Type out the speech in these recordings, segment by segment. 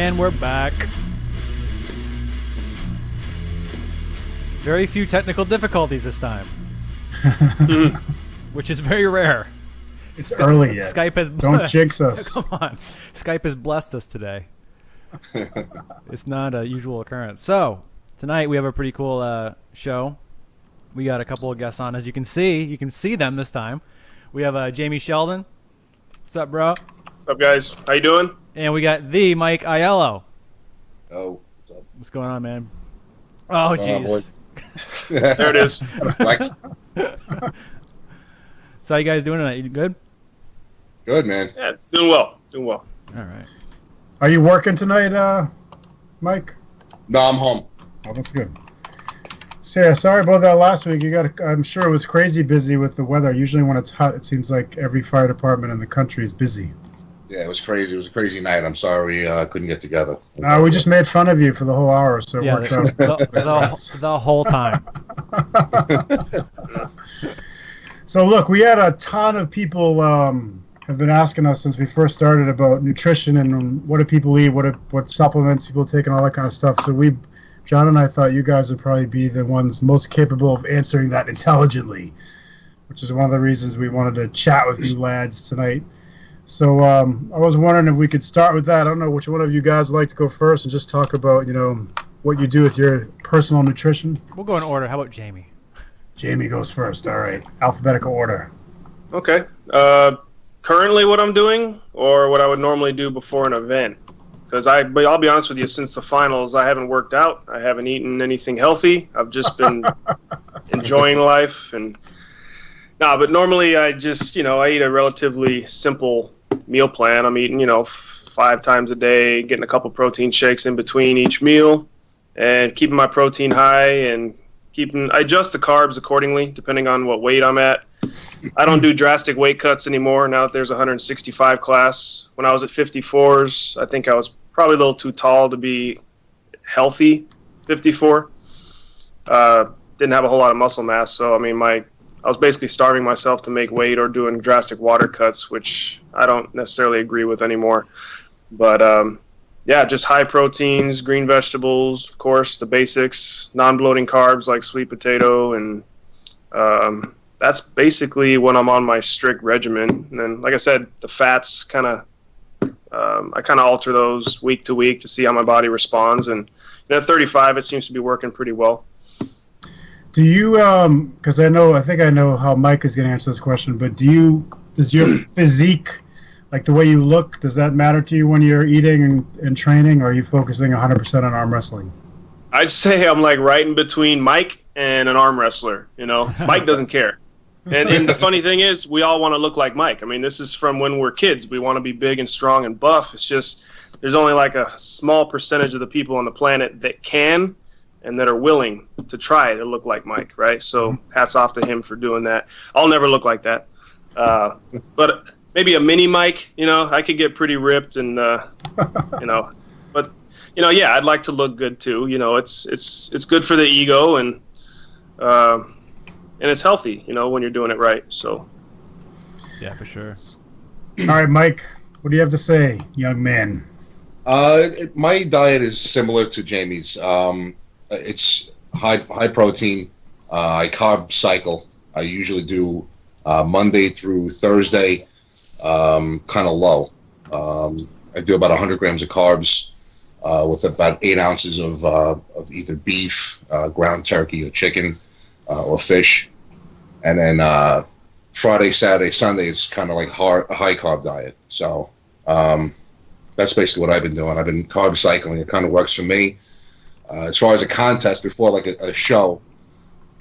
And we're back. Very few technical difficulties this time. Which is very rare. It's early yet. Skype has Don't jinx us. Come on. Skype has blessed us today. It's not a usual occurrence. So, tonight we have a pretty cool show. We got a couple of guests on. As you can see them this time. We have Jamie Sheldon. What's up, bro? What's up, guys? How you doing? And we got the Mike Ayello. Oh, what's up? What's going on, man? Oh, jeez. There it is. So how you guys doing tonight? You good? Good, man. Yeah, doing well. All right. Are you working tonight, Mike? No, I'm home. Oh, that's good. So, yeah, sorry about that last week. I'm sure it was crazy busy with the weather. Usually when it's hot, it seems like every fire department in the country is busy. Yeah, it was crazy. It was a crazy night. I'm sorry couldn't get together. We just made fun of you for the whole hour, so it worked out. The whole time. So, look, we had a ton of people have been asking us since we first started about nutrition and what do people eat, what supplements people take, and all that kind of stuff. So John and I thought you guys would probably be the ones most capable of answering that intelligently, which is one of the reasons we wanted to chat with you lads tonight. So I was wondering if we could start with that. I don't know which one of you guys would like to go first and just talk about, what you do with your personal nutrition. We'll go in order. How about Jamie? Jamie goes first. All right. Alphabetical order. Okay. Currently what I'm doing or what I would normally do before an event? Because I'll be honest with you, since the finals, I haven't worked out. I haven't eaten anything healthy. I've just been enjoying life. But normally I just, I eat a relatively simple meal plan. I'm eating, 5 times a day, getting a couple protein shakes in between each meal and keeping my protein high and I adjust the carbs accordingly, depending on what weight I'm at. I don't do drastic weight cuts anymore now that there's a 165 class. When I was at 54s, I think I was probably a little too tall to be healthy 54. Didn't have a whole lot of muscle mass, so I was basically starving myself to make weight or doing drastic water cuts, which I don't necessarily agree with anymore. But just high proteins, green vegetables, of course, the basics, non-bloating carbs like sweet potato, and that's basically when I'm on my strict regimen. And then, like I said, the fats I kind of alter those week to week to see how my body responds. And at 35, it seems to be working pretty well. Do you, because I think I know how Mike is going to answer this question, but does your physique, like the way you look, does that matter to you when you're eating and training, or are you focusing 100% on arm wrestling? I'd say I'm like right in between Mike and an arm wrestler, Mike doesn't care. And the funny thing is, we all want to look like Mike. This is from when we're kids. We want to be big and strong and buff. It's just there's only like a small percentage of the people on the planet that can and that are willing to try to look like Mike, right? So hats off to him for doing that. I'll never look like that. But maybe a mini Mike, I could get pretty ripped and, but, I'd like to look good too. It's good for the ego and it's healthy, when you're doing it right. So. Yeah, for sure. All right, Mike, what do you have to say, young man? My diet is similar to Jamie's. It's high protein. I carb cycle. I usually do Monday through Thursday, kind of low. I do about 100 grams of carbs with about 8 ounces of either beef, ground turkey, or chicken, or fish. And then Friday, Saturday, Sunday is kind of like a high carb diet. So that's basically what I've been doing. I've been carb cycling. It kind of works for me. As far as a contest, before like a show,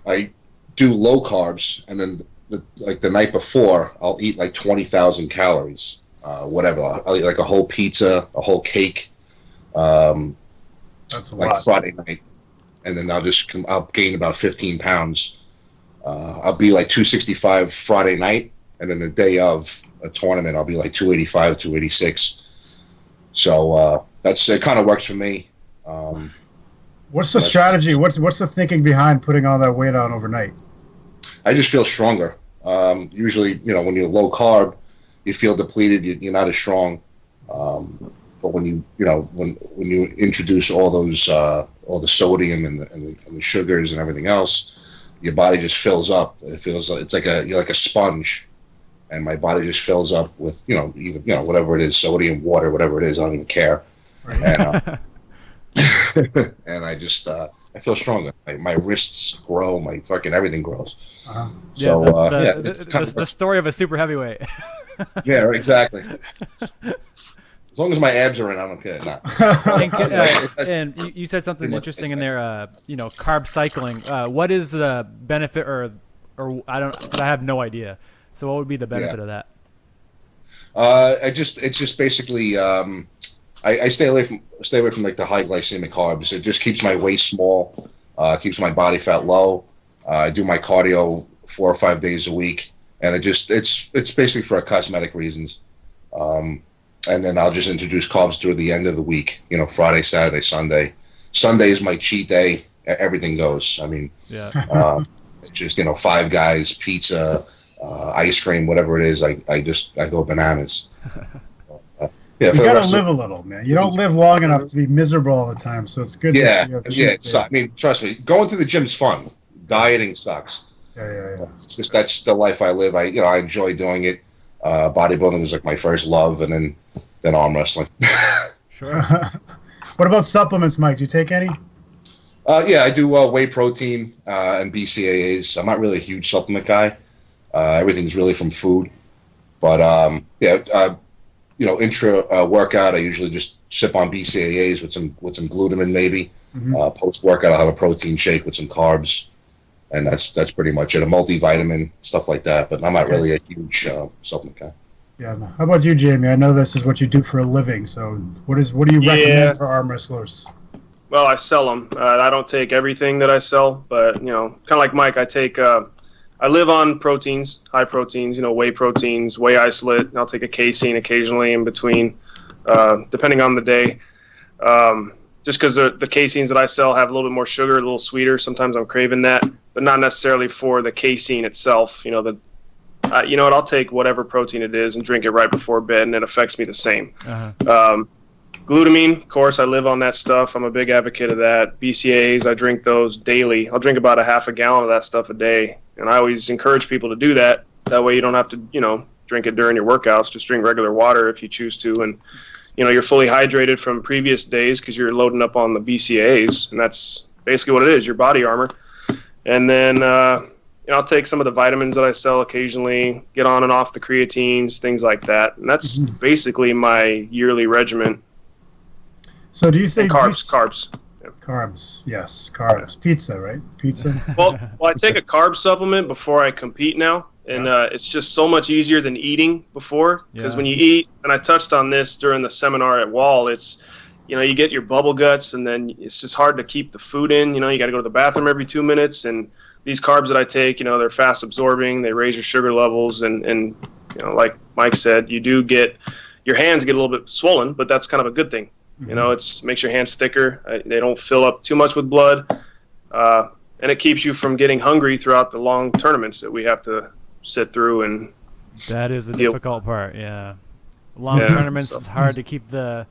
I do low carbs, and then the night before, I'll eat like 20,000 calories, whatever. I'll eat like a whole pizza, a whole cake, That's a like lot. Friday night, and then I'll gain about 15 pounds. I'll be like 265 Friday night, and then the day of a tournament, I'll be like 285, 286. So it kind of works for me. What's the strategy? What's the thinking behind putting all that weight on overnight? I just feel stronger. Usually, when you're low carb, you feel depleted. You're not as strong. But when when you introduce all the sodium and the sugars and everything else, your body just fills up. It feels like you're like a sponge, and my body just fills up with either whatever it is, sodium, water, whatever it is. I don't even care. Right. And, and I just I feel stronger. My wrists grow. My fucking everything grows. Uh-huh. So the story of a super heavyweight. Yeah, exactly. As long as my abs are in, I don't care. Nah. And you said something interesting in there. Carb cycling. What is the benefit, or I don't? Cause I have no idea. So what would be the benefit of that? It's just basically I stay away from like the high glycemic carbs. It just keeps my waist small, keeps my body fat low. I do my cardio 4 or 5 days a week, and it's basically for cosmetic reasons. And then I'll just introduce carbs through the end of the week. Friday, Saturday, Sunday. Sunday is my cheat day. Everything goes. I mean, it's just Five Guys, pizza, ice cream, whatever it is. I go bananas. You gotta live a little, man. You don't live long enough to be miserable all the time, so it's good. Yeah. I mean, trust me, going to the gym's fun. Dieting sucks. Yeah. It's just that's the life I live. I enjoy doing it. Bodybuilding is like my first love, and then arm wrestling. Sure. What about supplements, Mike? Do you take any? Yeah, I do whey protein and BCAAs. I'm not really a huge supplement guy. Everything's really from food, but intra workout, I usually just sip on BCAAs with some glutamine maybe. Mm-hmm. Post workout, I'll have a protein shake with some carbs, and that's pretty much it. A multivitamin, stuff like that. But I'm not really a huge supplement guy. Yeah. How about you, Jamie? I know this is what you do for a living. So what do you recommend for arm wrestlers? Well, I sell them. I don't take everything that I sell, but kind of like Mike, I take. I live on proteins, high proteins, whey proteins, whey isolate. I'll take a casein occasionally in between, depending on the day. Just because the caseins that I sell have a little bit more sugar, a little sweeter. Sometimes I'm craving that, but not necessarily for the casein itself. I'll take whatever protein it is and drink it right before bed, and it affects me the same. Uh-huh. Glutamine, of course, I live on that stuff. I'm a big advocate of that. BCAAs, I drink those daily. I'll drink about a half a gallon of that stuff a day, and I always encourage people to do that. That way you don't have to, drink it during your workouts. Just drink regular water if you choose to, and you're fully hydrated from previous days because you're loading up on the BCAAs, and that's basically what it is, your body armor. And then I'll take some of the vitamins that I sell occasionally, get on and off the creatines, things like that, and that's basically my yearly regimen. So do you think carbs? Yeah. Carbs, yes, carbs. Yeah. Pizza, right? Pizza. Well, I take a carb supplement before I compete now, and it's just so much easier than eating before. Because when you eat, and I touched on this during the seminar at Wall, it's you get your bubble guts, and then it's just hard to keep the food in. You got to go to the bathroom every 2 minutes, and these carbs that I take, they're fast absorbing. They raise your sugar levels, and like Mike said, you do get your hands get a little bit swollen, but that's kind of a good thing. It makes your hands thicker. They don't fill up too much with blood, and it keeps you from getting hungry throughout the long tournaments that we have to sit through. And that is the difficult part. Yeah, long tournaments. It's hard to keep the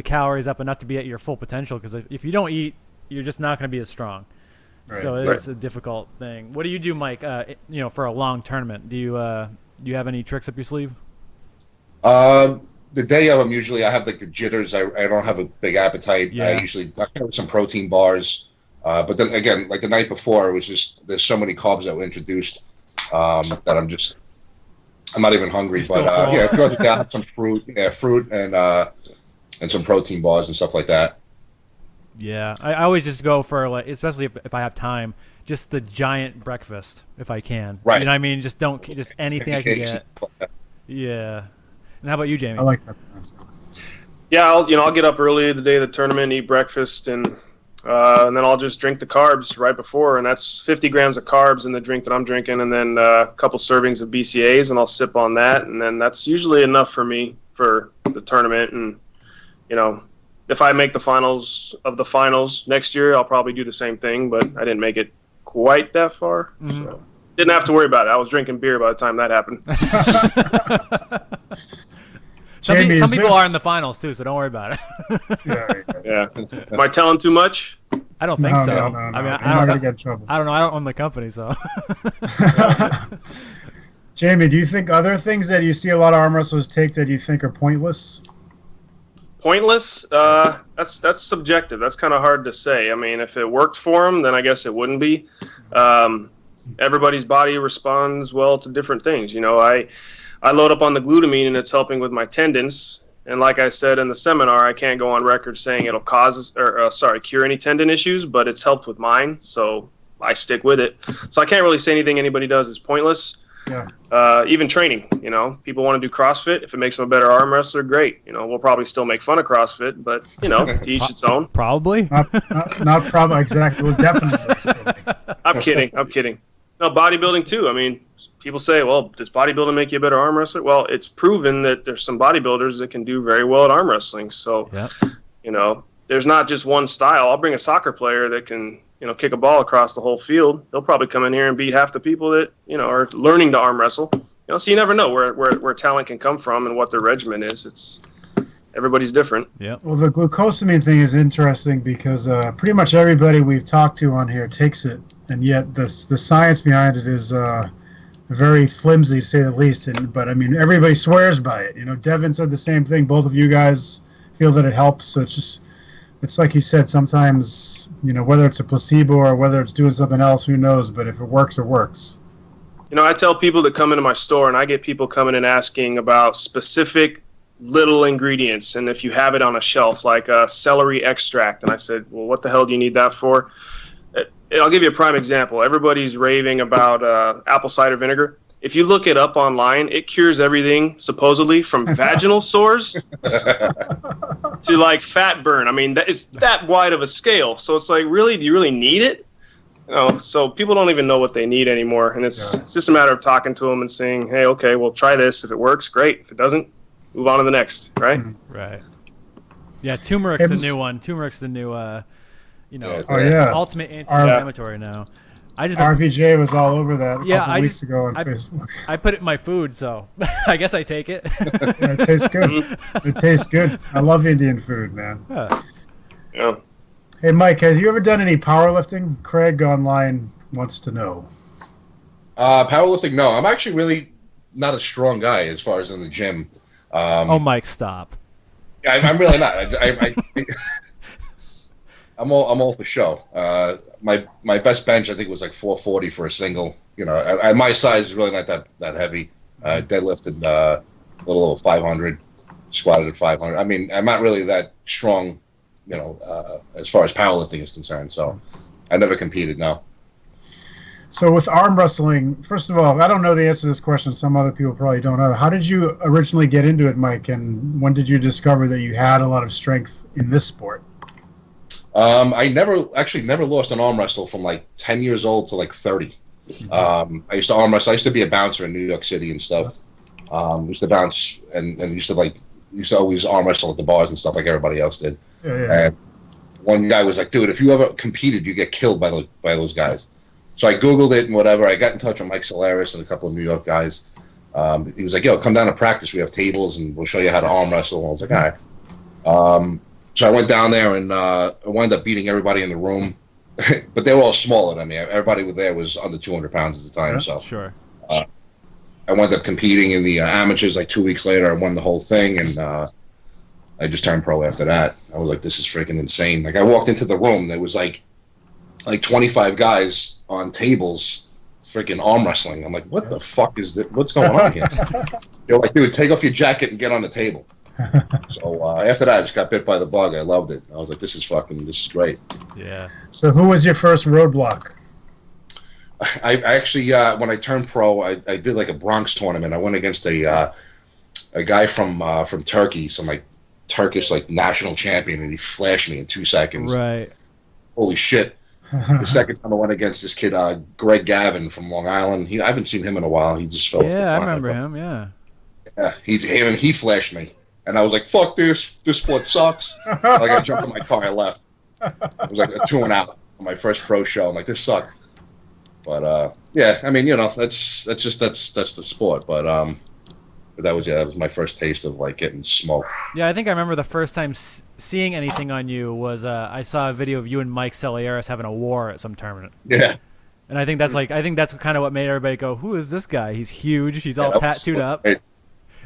calories up enough to be at your full potential, because if you don't eat, you're just not going to be as strong. Right. So it's a difficult thing. What do you do, Mike? For a long tournament, do you have any tricks up your sleeve? The day of them, usually I have like the jitters. I don't have a big appetite. Yeah. I carry some protein bars. But then again, like the night before, it was just there's so many carbs that were introduced that I'm not even hungry. But throw it down some fruit, and some protein bars and stuff like that. Yeah, I always just go for, like, especially if I have time, just the giant breakfast if I can. Right. You know what I mean? Just anything I can get. Yeah. And how about you, Jamie? I like that. Yeah, I'll get up early the day of the tournament, eat breakfast, and then I'll just drink the carbs right before, and that's 50 grams of carbs in the drink that I'm drinking, and then a couple servings of BCAAs, and I'll sip on that, and then that's usually enough for me for the tournament. And if I make the finals next year, I'll probably do the same thing, but I didn't make it quite that far, so didn't have to worry about it. I was drinking beer by the time that happened. Jamie, some is people there are in the finals too, so don't worry about it. Yeah. Am I telling too much? I don't think so. No. I mean, You're not gonna get in trouble. I don't know. I don't own the company, so. Jamie, do you think other things that you see a lot of arm wrestlers take that you think are pointless? Pointless? That's subjective. That's kind of hard to say. I mean, if it worked for them, then I guess it wouldn't be. Everybody's body responds well to different things. You know, I load up on the glutamine and it's helping with my tendons. And like I said in the seminar, I can't go on record saying it'll cure any tendon issues, but it's helped with mine, so I stick with it. So I can't really say anything anybody does is pointless. Yeah. Even training, you know, people want to do CrossFit. If it makes them a better arm wrestler, great. You know, we'll probably still make fun of CrossFit, but, you know, to each its own. Probably. Not probably, exactly. Well, definitely still. I'm kidding. No, bodybuilding too. I mean, people say, well, does bodybuilding make you a better arm wrestler? Well, it's proven that there's some bodybuilders that can do very well at arm wrestling. So, you know, there's not just one style. I'll bring a soccer player that can, you know, kick a ball across the whole field. They'll probably come in here and beat half the people that, you know, are learning to arm wrestle. You know, so you never know where talent can come from and what their regimen is. Everybody's different. Yeah. Well, the glucosamine thing is interesting because pretty much everybody we've talked to on here takes it, and yet the science behind it is very flimsy, to say the least. But I mean, everybody swears by it. You know, Devin said the same thing. Both of you guys feel that it helps. So it's like you said. Sometimes, you know, whether it's a placebo or whether it's doing something else, who knows? But if it works, it works. You know, I tell people that come into my store, and I get people coming and asking about specific little ingredients, and if you have it on a shelf, like a celery extract, and I said, well, what the hell do you need that for? I'll give you a prime example. Everybody's raving about apple cider vinegar. If you look it up online, it cures everything, supposedly, from vaginal sores to like fat burn. I mean, it's that wide of a scale. So it's like, really, do you really need it? You know, so people don't even know what they need anymore, and it's just a matter of talking to them and saying, hey, okay, well, try this. If it works, great. If it doesn't, move on to the next, right? Right. Yeah, turmeric's the new one. Turmeric's the new, ultimate anti-inflammatory now. RVJ was all over that a couple weeks ago on Facebook. I put it in my food, so I guess I take it. Yeah, it tastes good. It tastes good. I love Indian food, man. Yeah. Hey, Mike, has you ever done any powerlifting? Craig online wants to know. Powerlifting, no. I'm actually really not a strong guy as far as in the gym. Mike, stop. I'm really not. I'm all for show. My best bench, I think, was like 440 for a single. You know, at my size is really not that heavy. Deadlifted a little over 500, squatted at 500. I mean, I'm not really that strong, you know, as far as powerlifting is concerned. So I never competed, no. So with arm wrestling, first of all, I don't know the answer to this question. Some other people probably don't know. How did you originally get into it, Mike? And when did you discover that you had a lot of strength in this sport? I never lost an arm wrestle from like 10 years old to like 30. I used to arm wrestle. I used to be a bouncer in New York City and stuff. Used to bounce and used to always arm wrestle at the bars and stuff like everybody else did. Yeah. And one guy was like, dude, if you ever competed, you get killed by those guys. So I Googled it and whatever. I got in touch with Mike Solaris and a couple of New York guys. He was like, yo, come down to practice. We have tables and we'll show you how to arm wrestle. And I was like, all right. So I went down there and I wound up beating everybody in the room. But they were all smaller than me. Everybody there was under 200 pounds at the time. So Sure. I wound up competing in the amateurs like 2 weeks later. I won the whole thing. And I just turned pro after that. I was like, this is freaking insane. Like I walked into the room. There was like 25 guys on tables freaking arm wrestling. I'm like, what the fuck is this? What's going on here? You're like, dude, take off your jacket and get on the table. So after that, I just got bit by the bug. I loved it. I was like, this is great. Yeah. So who was your first roadblock? I actually, when I turned pro, I did like a Bronx tournament. I went against a guy from Turkey, some like Turkish like national champion, and he flashed me in 2 seconds. Right. Holy shit. The second time I went against this kid, Greg Gavin from Long Island. I haven't seen him in a while. He just fell off the Yeah, I planet. remember him. Yeah. Yeah, he flashed me, and I was like, "Fuck this! This sport sucks." Like I jumped in my car, I left. It was like a 2 and out on my first pro show. I'm like, "This sucked." But yeah, I mean, you know, that's the sport. But But that was my first taste of like getting smoked. Yeah, I think I remember the first time seeing anything on you was I saw a video of you and Mike Celiaris having a war at some tournament. Yeah. And I think that's kind of what made everybody go, "Who is this guy? He's huge. He's all tattooed up."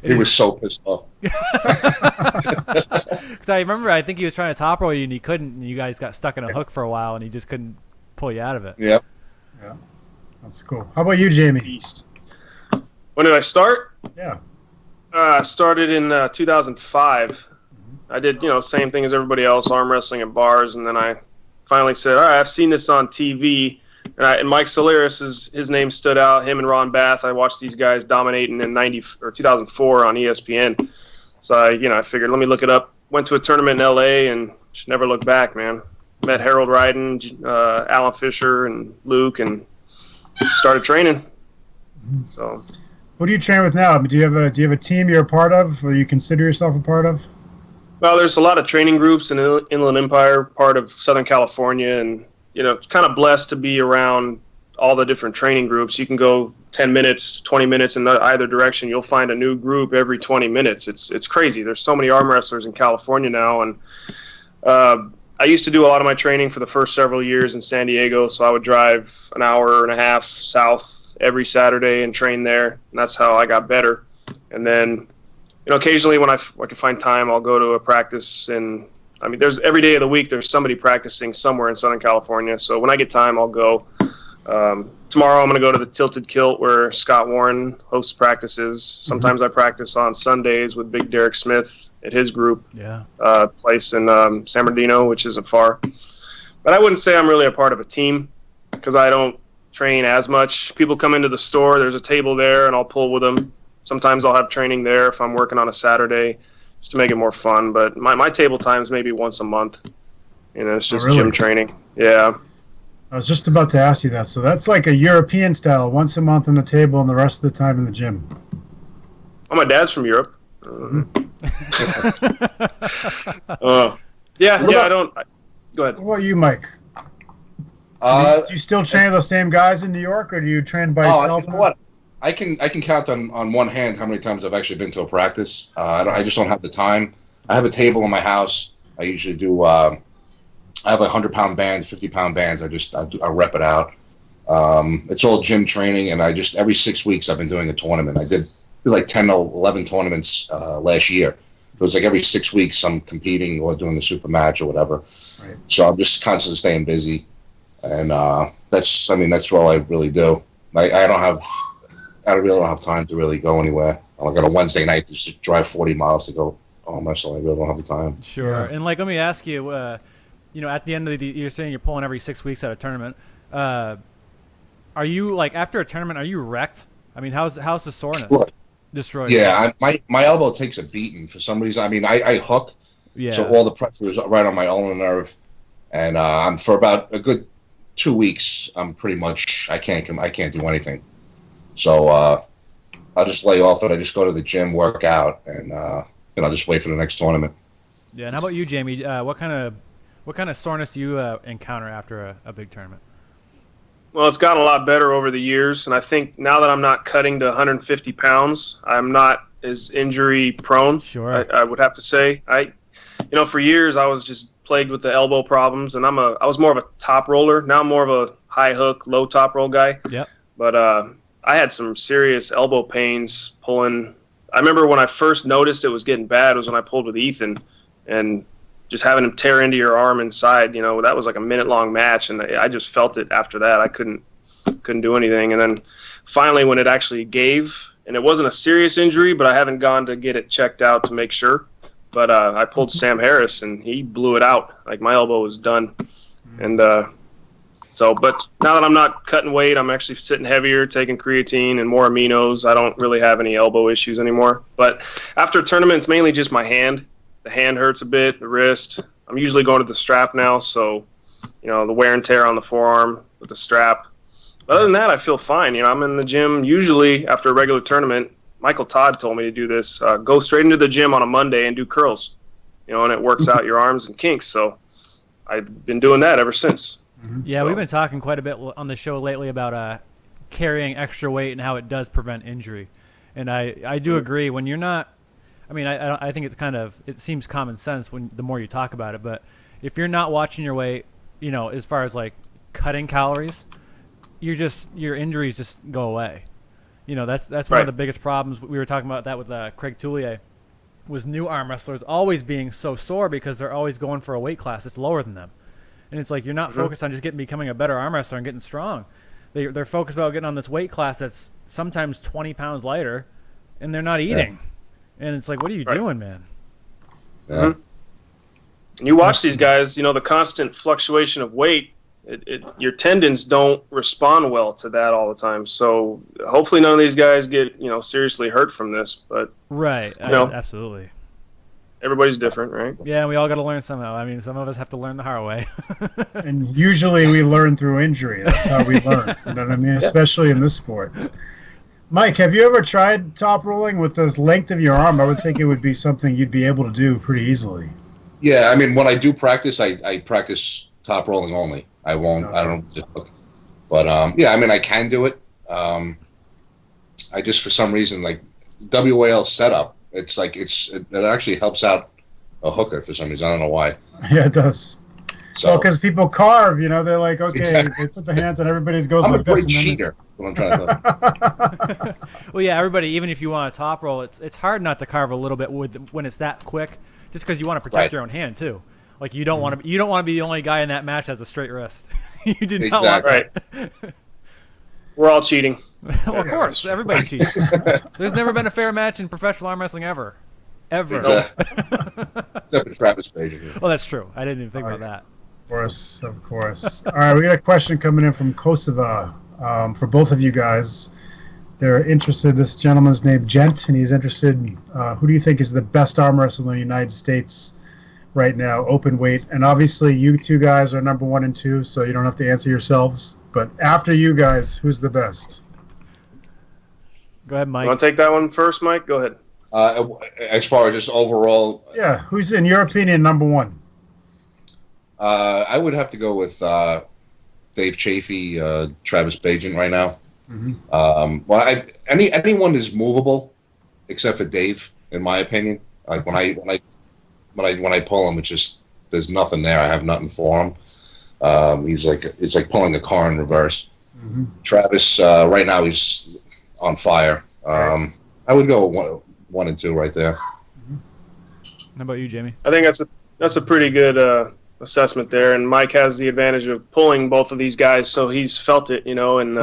He was so pissed off. Because I remember, I think he was trying to top roll you and he couldn't, and you guys got stuck in a hook for a while, and he just couldn't pull you out of it. Yep. Yeah, that's cool. How about you, Jamie? Beast. When did I start? Yeah. I started in 2005. I did, same thing as everybody else, arm wrestling at bars, and then I finally said, all right, I've seen this on TV. And Mike Celiaris, his name stood out. Him and Ron Bath. I watched these guys dominating in 2004 on ESPN. So I figured, let me look it up. Went to a tournament in LA and just never looked back, man. Met Harold Ryden, Alan Fisher, and Luke, and started training. So, who do you train with now? Do you have a team you're a part of, or you consider yourself a part of? Well, there's a lot of training groups in Inland Empire, part of Southern California, and kind of blessed to be around all the different training groups. You can go 10 minutes, 20 minutes in either direction. You'll find a new group every 20 minutes. It's crazy. There's so many arm wrestlers in California now. And I used to do a lot of my training for the first several years in San Diego, so I would drive an hour and a half south every Saturday and train there. And that's how I got better. And then, occasionally when I can find time, I'll go to a practice there's every day of the week, there's somebody practicing somewhere in Southern California. So when I get time, I'll go. Tomorrow I'm going to go to the Tilted Kilt where Scott Warren hosts practices. Sometimes I practice on Sundays with Big Derek Smith at his group place in San Bernardino, which isn't far. But I wouldn't say I'm really a part of a team because I don't train as much. People come into the store, there's a table there, and I'll pull with them. Sometimes I'll have training there if I'm working on a Saturday, just to make it more fun. But my table time's maybe once a month. It's just gym training. Yeah. I was just about to ask you that. So that's like a European style, once a month on the table and the rest of the time in the gym. Oh, my dad's from Europe. Go ahead. What about you, Mike? Do you still train those same guys in New York, or do you train by yourself? You know what? I can count on one hand how many times I've actually been to a practice. I just don't have the time. I have a table in my house. I usually do. I have 100-pound bands, 50-pound bands. I rep it out. It's all gym training, and every 6 weeks I've been doing a tournament. I did like 10 or 11 tournaments last year. It was like every 6 weeks I'm competing or doing a super match or whatever. Right. So I'm just constantly staying busy, and that's all I really do. I really don't have time to really go anywhere. I got a Wednesday night just to drive 40 miles to go arm wrestle. I really don't have the time. Sure. Yeah. And let me ask you, at the end of you're saying you're pulling every 6 weeks at a tournament. Are you after a tournament? Are you wrecked? I mean, how's the soreness? Destroyed. Yeah, my elbow takes a beating for some reason. I mean, I hook, so all the pressure is right on my ulnar nerve, and I'm for about a good 2 weeks. I'm pretty much I can't do anything. So I'll just lay off it. I just go to the gym, work out, and I'll just wait for the next tournament. Yeah. And how about you, Jamie? What kind of soreness do you encounter after a big tournament? Well, it's gotten a lot better over the years, and I think now that I'm not cutting to 150 pounds, I'm not as injury prone. Sure. I would have to say. For years I was just plagued with the elbow problems, and I was more of a top roller. Now I'm more of a high hook, low top roll guy. Yep. But I had some serious elbow pains pulling. I remember when I first noticed it was getting bad was when I pulled with Ethan, and just having him tear into your arm inside, that was like a minute-long match, and I just felt it after that. I couldn't do anything. And then finally when it actually gave, and it wasn't a serious injury, but I haven't gone to get it checked out to make sure. But I pulled Sam Harris, and he blew it out. Like, my elbow was done. And but now that I'm not cutting weight, I'm actually sitting heavier, taking creatine and more aminos. I don't really have any elbow issues anymore. But after a tournament, it's mainly just my hand. The hand hurts a bit, the wrist. I'm usually going to the strap now, so, the wear and tear on the forearm with the strap. But other than that, I feel fine. I'm in the gym usually after a regular tournament. Michael Todd told me to do this. Go straight into the gym on a Monday and do curls, and it works out your arms and kinks. So I've been doing that ever since. Yeah, we've been talking quite a bit on the show lately about carrying extra weight and how it does prevent injury. And I do agree when you're not. I mean, I think it seems common sense when the more you talk about it. But if you're not watching your weight, as far as like cutting calories, your injuries just go away. That's one of the biggest problems. We were talking about that with Craig Toulier, was new arm wrestlers always being so sore because they're always going for a weight class that's lower than them. And it's like you're not focused on just becoming a better arm wrestler and getting strong. They're focused about getting on this weight class that's sometimes 20 pounds lighter, and they're not eating. And it's like, what are you doing, man? Yeah. You watch these guys, the constant fluctuation of weight, your tendons don't respond well to that all the time. So hopefully none of these guys get, seriously hurt from this. But right, absolutely. Everybody's different, right? Yeah, we all got to learn somehow. I mean, some of us have to learn the hard way. And usually we learn through injury. That's how we learn. You know what I mean? Especially in this sport. Mike, have you ever tried top rolling with this length of your arm? I would think it would be something you'd be able to do pretty easily. Yeah, I mean, when I do practice, I practice top rolling only. I won't. Okay. I don't. But yeah, I mean, I can do it. I just, for some reason, like WAL setup, it's like it actually helps out a hooker for some reason. I don't know why. Yeah, it does. So, because people carve, they're like, okay, they put the hands and everybody goes I'm like this. I'm a great cheater. That's what I'm trying to tell you. Well, yeah, everybody, even if you want a top roll, it's hard not to carve a little bit when it's that quick, just because you want to protect your own hand too. Like you don't want to be the only guy in that match that has a straight wrist. You do not want that. Right. We're all cheating. Well, of course, everybody cheats. There's never been a fair match in professional arm wrestling ever. Except for Travis Page. Oh, that's true. I didn't even think about that. Of course. All right, we got a question coming in from Kosovo for both of you guys. They're interested. This gentleman's named Gent, and he's interested. Who do you think is the best arm wrestler in the United States right now, open weight? And obviously, you two guys are number 1 and 2, so you don't have to answer yourselves. But after you guys, who's the best? Go ahead, Mike. You want to take that one first, Mike? Go ahead. As far as just overall, yeah, who's in your opinion number 1? I would have to go with Dave Chafee, Travis Pageant right now. Mm-hmm. Well, anyone is movable except for Dave, in my opinion. Like when I pull him, it's just there's nothing there. I have nothing for him. It's like pulling a car in reverse. Mm-hmm. Travis right now he's on fire. I would go 1 and 2 right there. How about you, Jamie? I think that's a pretty good assessment there, and Mike has the advantage of pulling both of these guys, so he's felt it, and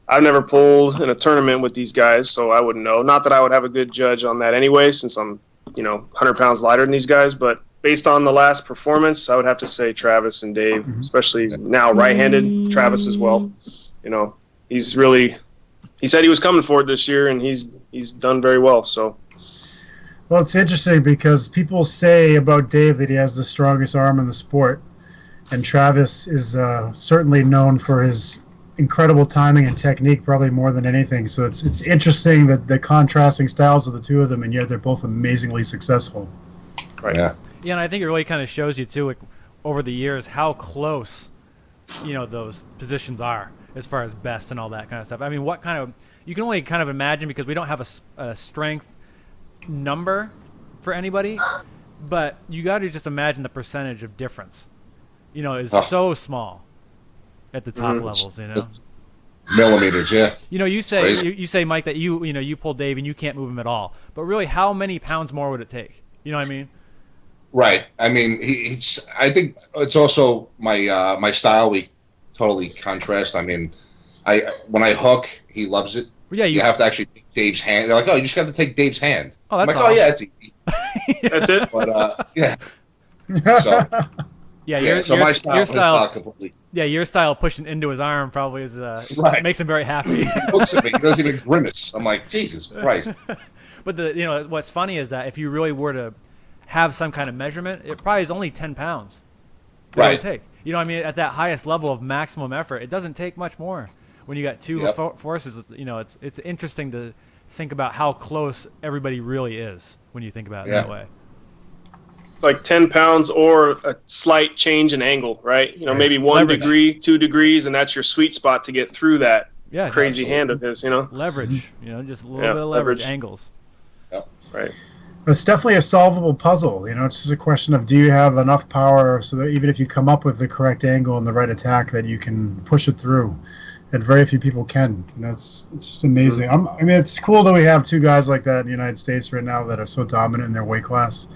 I've never pulled in a tournament with these guys, so I wouldn't know. Not that I would have a good judge on that anyway, since I'm 100 pounds lighter than these guys, but based on the last performance, I would have to say Travis and Dave, especially now right-handed, Travis as well. He said he was coming for it this year, and he's done very well, so. Well, it's interesting because people say about Dave that he has the strongest arm in the sport, and Travis is certainly known for his incredible timing and technique, probably more than anything. So it's interesting that the contrasting styles of the two of them, and yet they're both amazingly successful. Right. Yeah. Yeah, and I think it really kind of shows you too, like, over the years, how close, those positions are as far as best and all that kind of stuff. I mean, you can only kind of imagine because we don't have a strength number for anybody, but you got to just imagine the percentage of difference is so small at the top levels. Millimeters. Yeah. You say Mike that you pull Dave and you can't move him at all, but really how many pounds more would it take? You know what I mean? Right. I mean, I think it's also my style. We totally contrast. I mean, when I hook, he loves it. Yeah, you have to actually take Dave's hand. They're like, oh, you just have to take Dave's hand. Oh, that's I'm like, yeah, it's easy. That's it. But yeah. So your style. Yeah, your style pushing into his arm probably is makes him very happy. He looks at me. He doesn't even grimace. I'm like, Jesus Christ. But what's funny is that if you really were to have some kind of measurement, it probably is only 10 pounds. That it would take. At that highest level of maximum effort, it doesn't take much more. When you got two forces, it's interesting to think about how close everybody really is when you think about it that way. Like 10 pounds or a slight change in angle, right? Maybe 1 degree, 2 degrees, and that's your sweet spot to get through that. Yeah, crazy absolutely. hand of his, you know. leverage. Just a little Yeah, bit of leverage, leverage. angles. Right. It's definitely a solvable puzzle. It's just a question of, do you have enough power so that even if you come up with the correct angle and the right attack, that you can push it through. And very few people can. It's just amazing. I mean, it's cool that we have two guys like that in the United States right now that are so dominant in their weight class.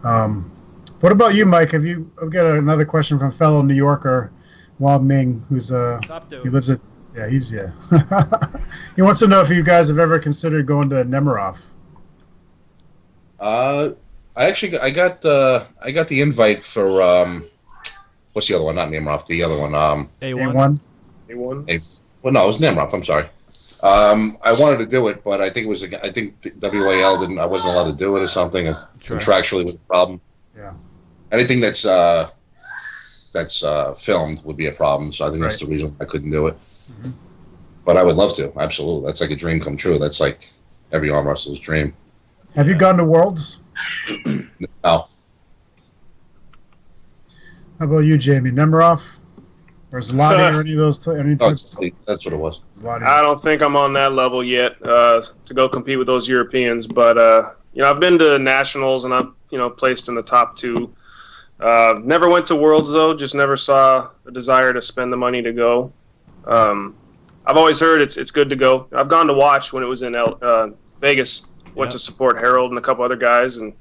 What about you, Mike? I've got another question from fellow New Yorker, Wang Ming, who's What's up, dude? he lives at he wants to know if you guys have ever considered going to Nemiroff. I got the invite for what's the other one? Not Nemiroff. The other one. A1. A1. Well, no, it was Nemiroff. I'm sorry. I wanted to do it, but I think I think the WAL didn't. I wasn't allowed to do it or something. Sure. Contractually, was a problem. Yeah. Anything that's filmed would be a problem. So I think that's the reason I couldn't do it. Mm-hmm. But I would love to. Absolutely, that's like a dream come true. That's like every arm wrestler's dream. Have you gone to Worlds? No. How about you, Jamie? Nemiroff? Or Zlati or any of those? Any Oh, types? that's what it was. Zlati. I don't think I'm on that level yet to go compete with those Europeans, but I've been to nationals and I've placed in the top 2. Never went to Worlds though. Just never saw a desire to spend the money to go. I've always heard it's good to go. I've gone to watch when it was in Vegas. Went to support Harold and a couple other guys and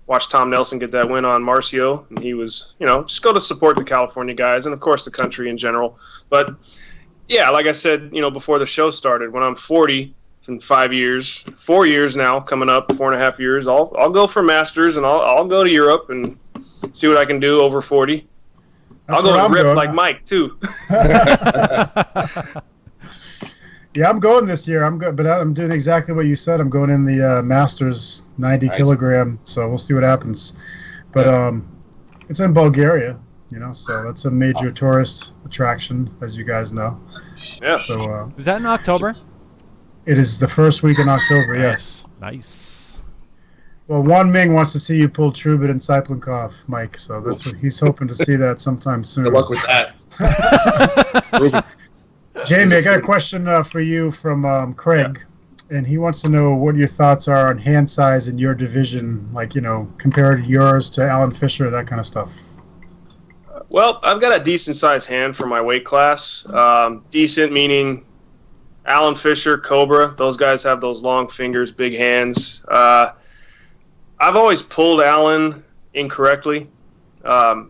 watched Tom Nelson get that win on Marcio. And he was, just go to support the California guys and, of course, the country in general. But, yeah, like I said, before the show started, when I'm 40 in 5 years, 4 years now, coming up, 4.5 years, I'll go for Masters and I'll go to Europe and see what I can do over 40. I'll go to Rip like Mike, too. Yeah, I'm going this year. I'm but I'm doing exactly what you said. I'm going in the Masters 90 kilogram. So we'll see what happens. But it's in Bulgaria, so that's a major tourist attraction, as you guys know. Yeah. So Is that in October? it is the first week in October. Yes. Nice. Well, Wang Ming wants to see you pull Trubin and Cyplenkov, Mike. So that's what he's hoping to see that sometime soon. Good luck with that. Jamie, I got a question for you from Craig, and he wants to know what your thoughts are on hand size in your division, like, compared yours to Alan Fisher, that kind of stuff. Well, I've got a decent-sized hand for my weight class. Decent meaning Alan Fisher, Cobra, those guys have those long fingers, big hands. I've always pulled Alan incorrectly. A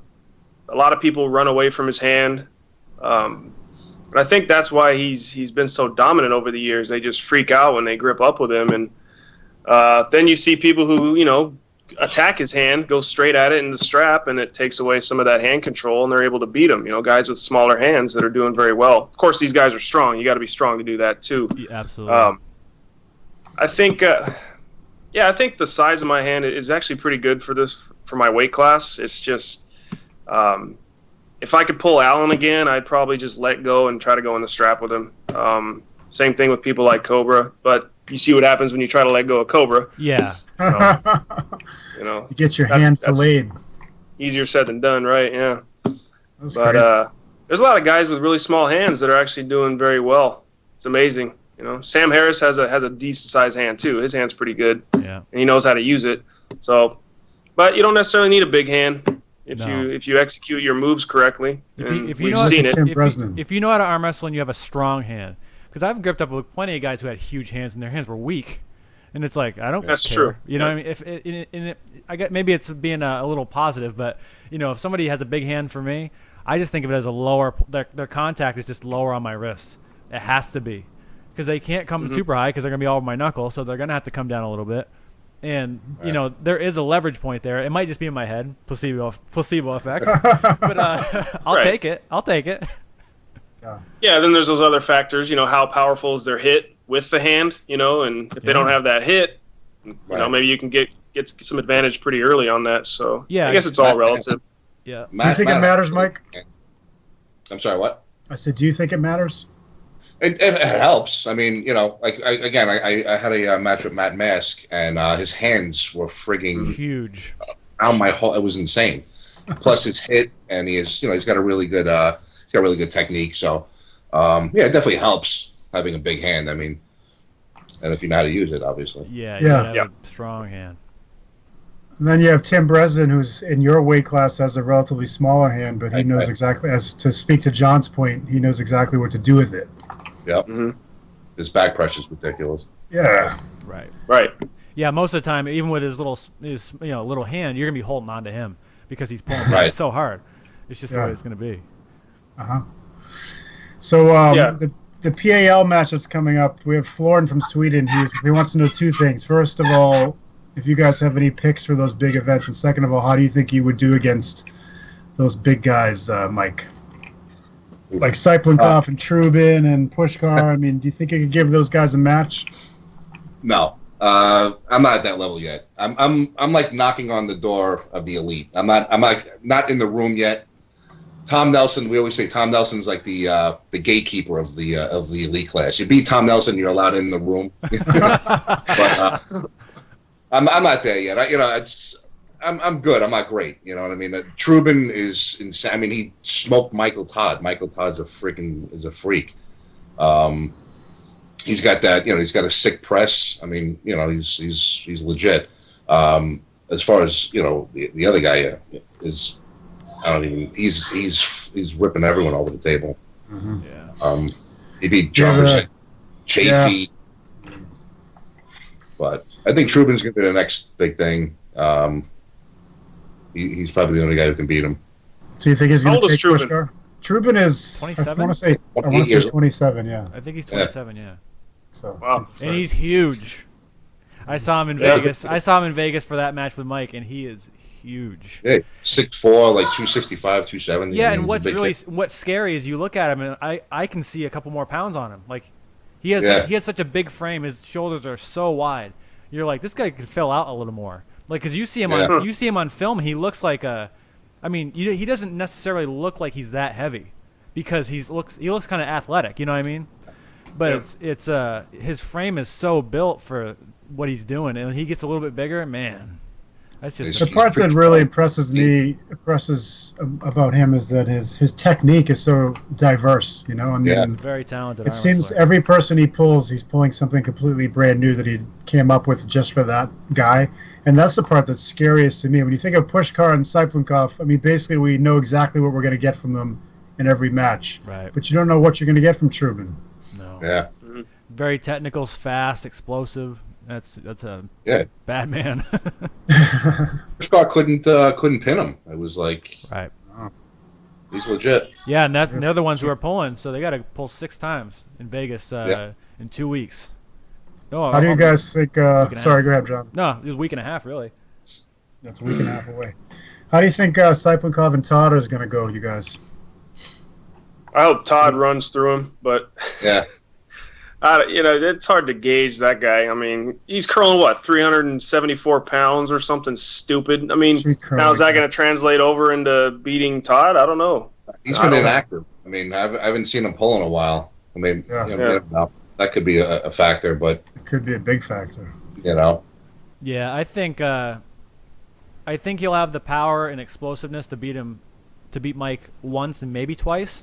lot of people run away from his hand. But I think that's why he's been so dominant over the years. They just freak out when they grip up with him. And then you see people who, attack his hand, go straight at it in the strap, and it takes away some of that hand control, and they're able to beat him. Guys with smaller hands that are doing very well. Of course, these guys are strong. You got to be strong to do that, too. Yeah, absolutely. I think the size of my hand is actually pretty good for my weight class. It's just... if I could pull Allen again, I'd probably just let go and try to go in the strap with him. Same thing with people like Cobra, but you see what happens when you try to let go of Cobra. Yeah. You get your hand filleted. Easier said than done, right? Yeah. That's But crazy. there's a lot of guys with really small hands that are actually doing very well. It's amazing. Sam Harris has a decent sized hand too. His hand's pretty good, Yeah. and he knows how to use it. So, but you don't necessarily need a big hand. If you execute your moves correctly, If you we've know seen it. Tim Bresnan. If you know how to arm wrestle and you have a strong hand, because I've gripped up with plenty of guys who had huge hands and their hands were weak, and it's like I don't That's care. true. You know what I mean? I get maybe it's being a little positive, but if somebody has a big hand for me, I just think of it as a lower. Their contact is just lower on my wrist. It has to be, because they can't come super high because they're gonna be all over my knuckle, so they're gonna have to come down a little bit. And there is a leverage point there. It might just be in my head, placebo effect. But I'll take it. Yeah, then there's those other factors. How powerful is their hit with the hand? And if they don't have that hit, maybe you can get some advantage pretty early on that. So Yeah, I guess it's all relative. Yeah. Do you think it matters, Mike? I'm sorry, what? I said, do you think it matters? It helps. I mean, I had a match with Matt Mask, and his hands were frigging Huge. on my whole. It was insane. Plus his hit, and he's got a really good, technique. So, it definitely helps. having a big hand. I mean, and if you know how to use it, obviously. Yeah, Yeah. you have a strong hand. And then you have Tim Breslin, who's in your weight class, has a relatively smaller hand, but he knows exactly, as to speak to John's point, he knows exactly what to do with it. Yep. Mm-hmm. His back pressure is ridiculous. Yeah. Right. Yeah, most of the time, even with his little hand, you're gonna be holding on to him because he's pulling Right. so hard. It's just the way it's gonna be. Uh-huh. So the PAL match that's coming up, we have Florin from Sweden. He wants to know two things. First of all, if you guys have any picks for those big events, and second of all, how do you think you would do against those big guys, Mike? Like Cyplenkov and Trubin and Pushkar. I mean, do you think you could give those guys a match? No, I'm not at that level yet. I'm like knocking on the door of the elite. I'm not in the room yet. Tom Nelson, we always say Tom Nelson's like the gatekeeper of the elite class. You beat Tom Nelson, you're allowed in the room. But I'm not there yet. I'm good. I'm not great. You know what I mean? Trubin is insane. I mean, he smoked Michael Todd. Michael Todd's a freak. He's got that. He's got a sick press. I mean, he's legit. As far as the other guy is, he's ripping everyone over the table. Mm-hmm. Yeah. He beat Jefferson, Chafee. But I think Trubin's going to be the next big thing. He's probably the only guy who can beat him. So you think he's going to take Trubin? Pushkar? Trubin is 27? I want to say 27. Yeah. I think he's 27. Yeah. So. Wow. And he's huge. I saw him in Vegas. I saw him in Vegas for that match with Mike, and he is huge. Yeah, 6'4", like 265, 270. Yeah, and what's scary is you look at him, and I can see a couple more pounds on him. Like he has such a big frame. His shoulders are so wide. You're like, this guy could fill out a little more. Like, because you see him on film, he looks like he doesn't necessarily look like he's that heavy, because he looks kind of athletic. You know what I mean? But it's his frame is so built for what he's doing, and when he gets a little bit bigger, man. That's just the part that really impresses about him is that his technique is so diverse. I mean, very talented. It seems every person he pulls, he's pulling something completely brand new that he came up with just for that guy, and that's the part that's scariest to me. When you think of Pushkar and Cyplenkov, I mean, basically we know exactly what we're going to get from them in every match, right? But you don't know what you're going to get from Trubin. No. Yeah. Very technical, fast, explosive. That's a bad man. Pushkar couldn't pin him. It was like, right. He's legit. Yeah, and they're the ones who are pulling, so they got to pull 6 times in Vegas in 2 weeks. No, how do you guys think? Sorry, go ahead, John. No, it was a week and a half, really. That's a week and a half away. How do you think Cyplenkov and Todd is going to go, you guys? I hope Todd runs through him, but yeah. It's hard to gauge that guy. I mean, he's curling 374 pounds or something stupid. I mean, now is that going to translate over into beating Todd? I don't know. He's been inactive. I mean, I haven't seen him pull in a while. I mean, that could be a factor, but it could be a big factor. Yeah, I think he'll have the power and explosiveness to beat Mike once and maybe twice.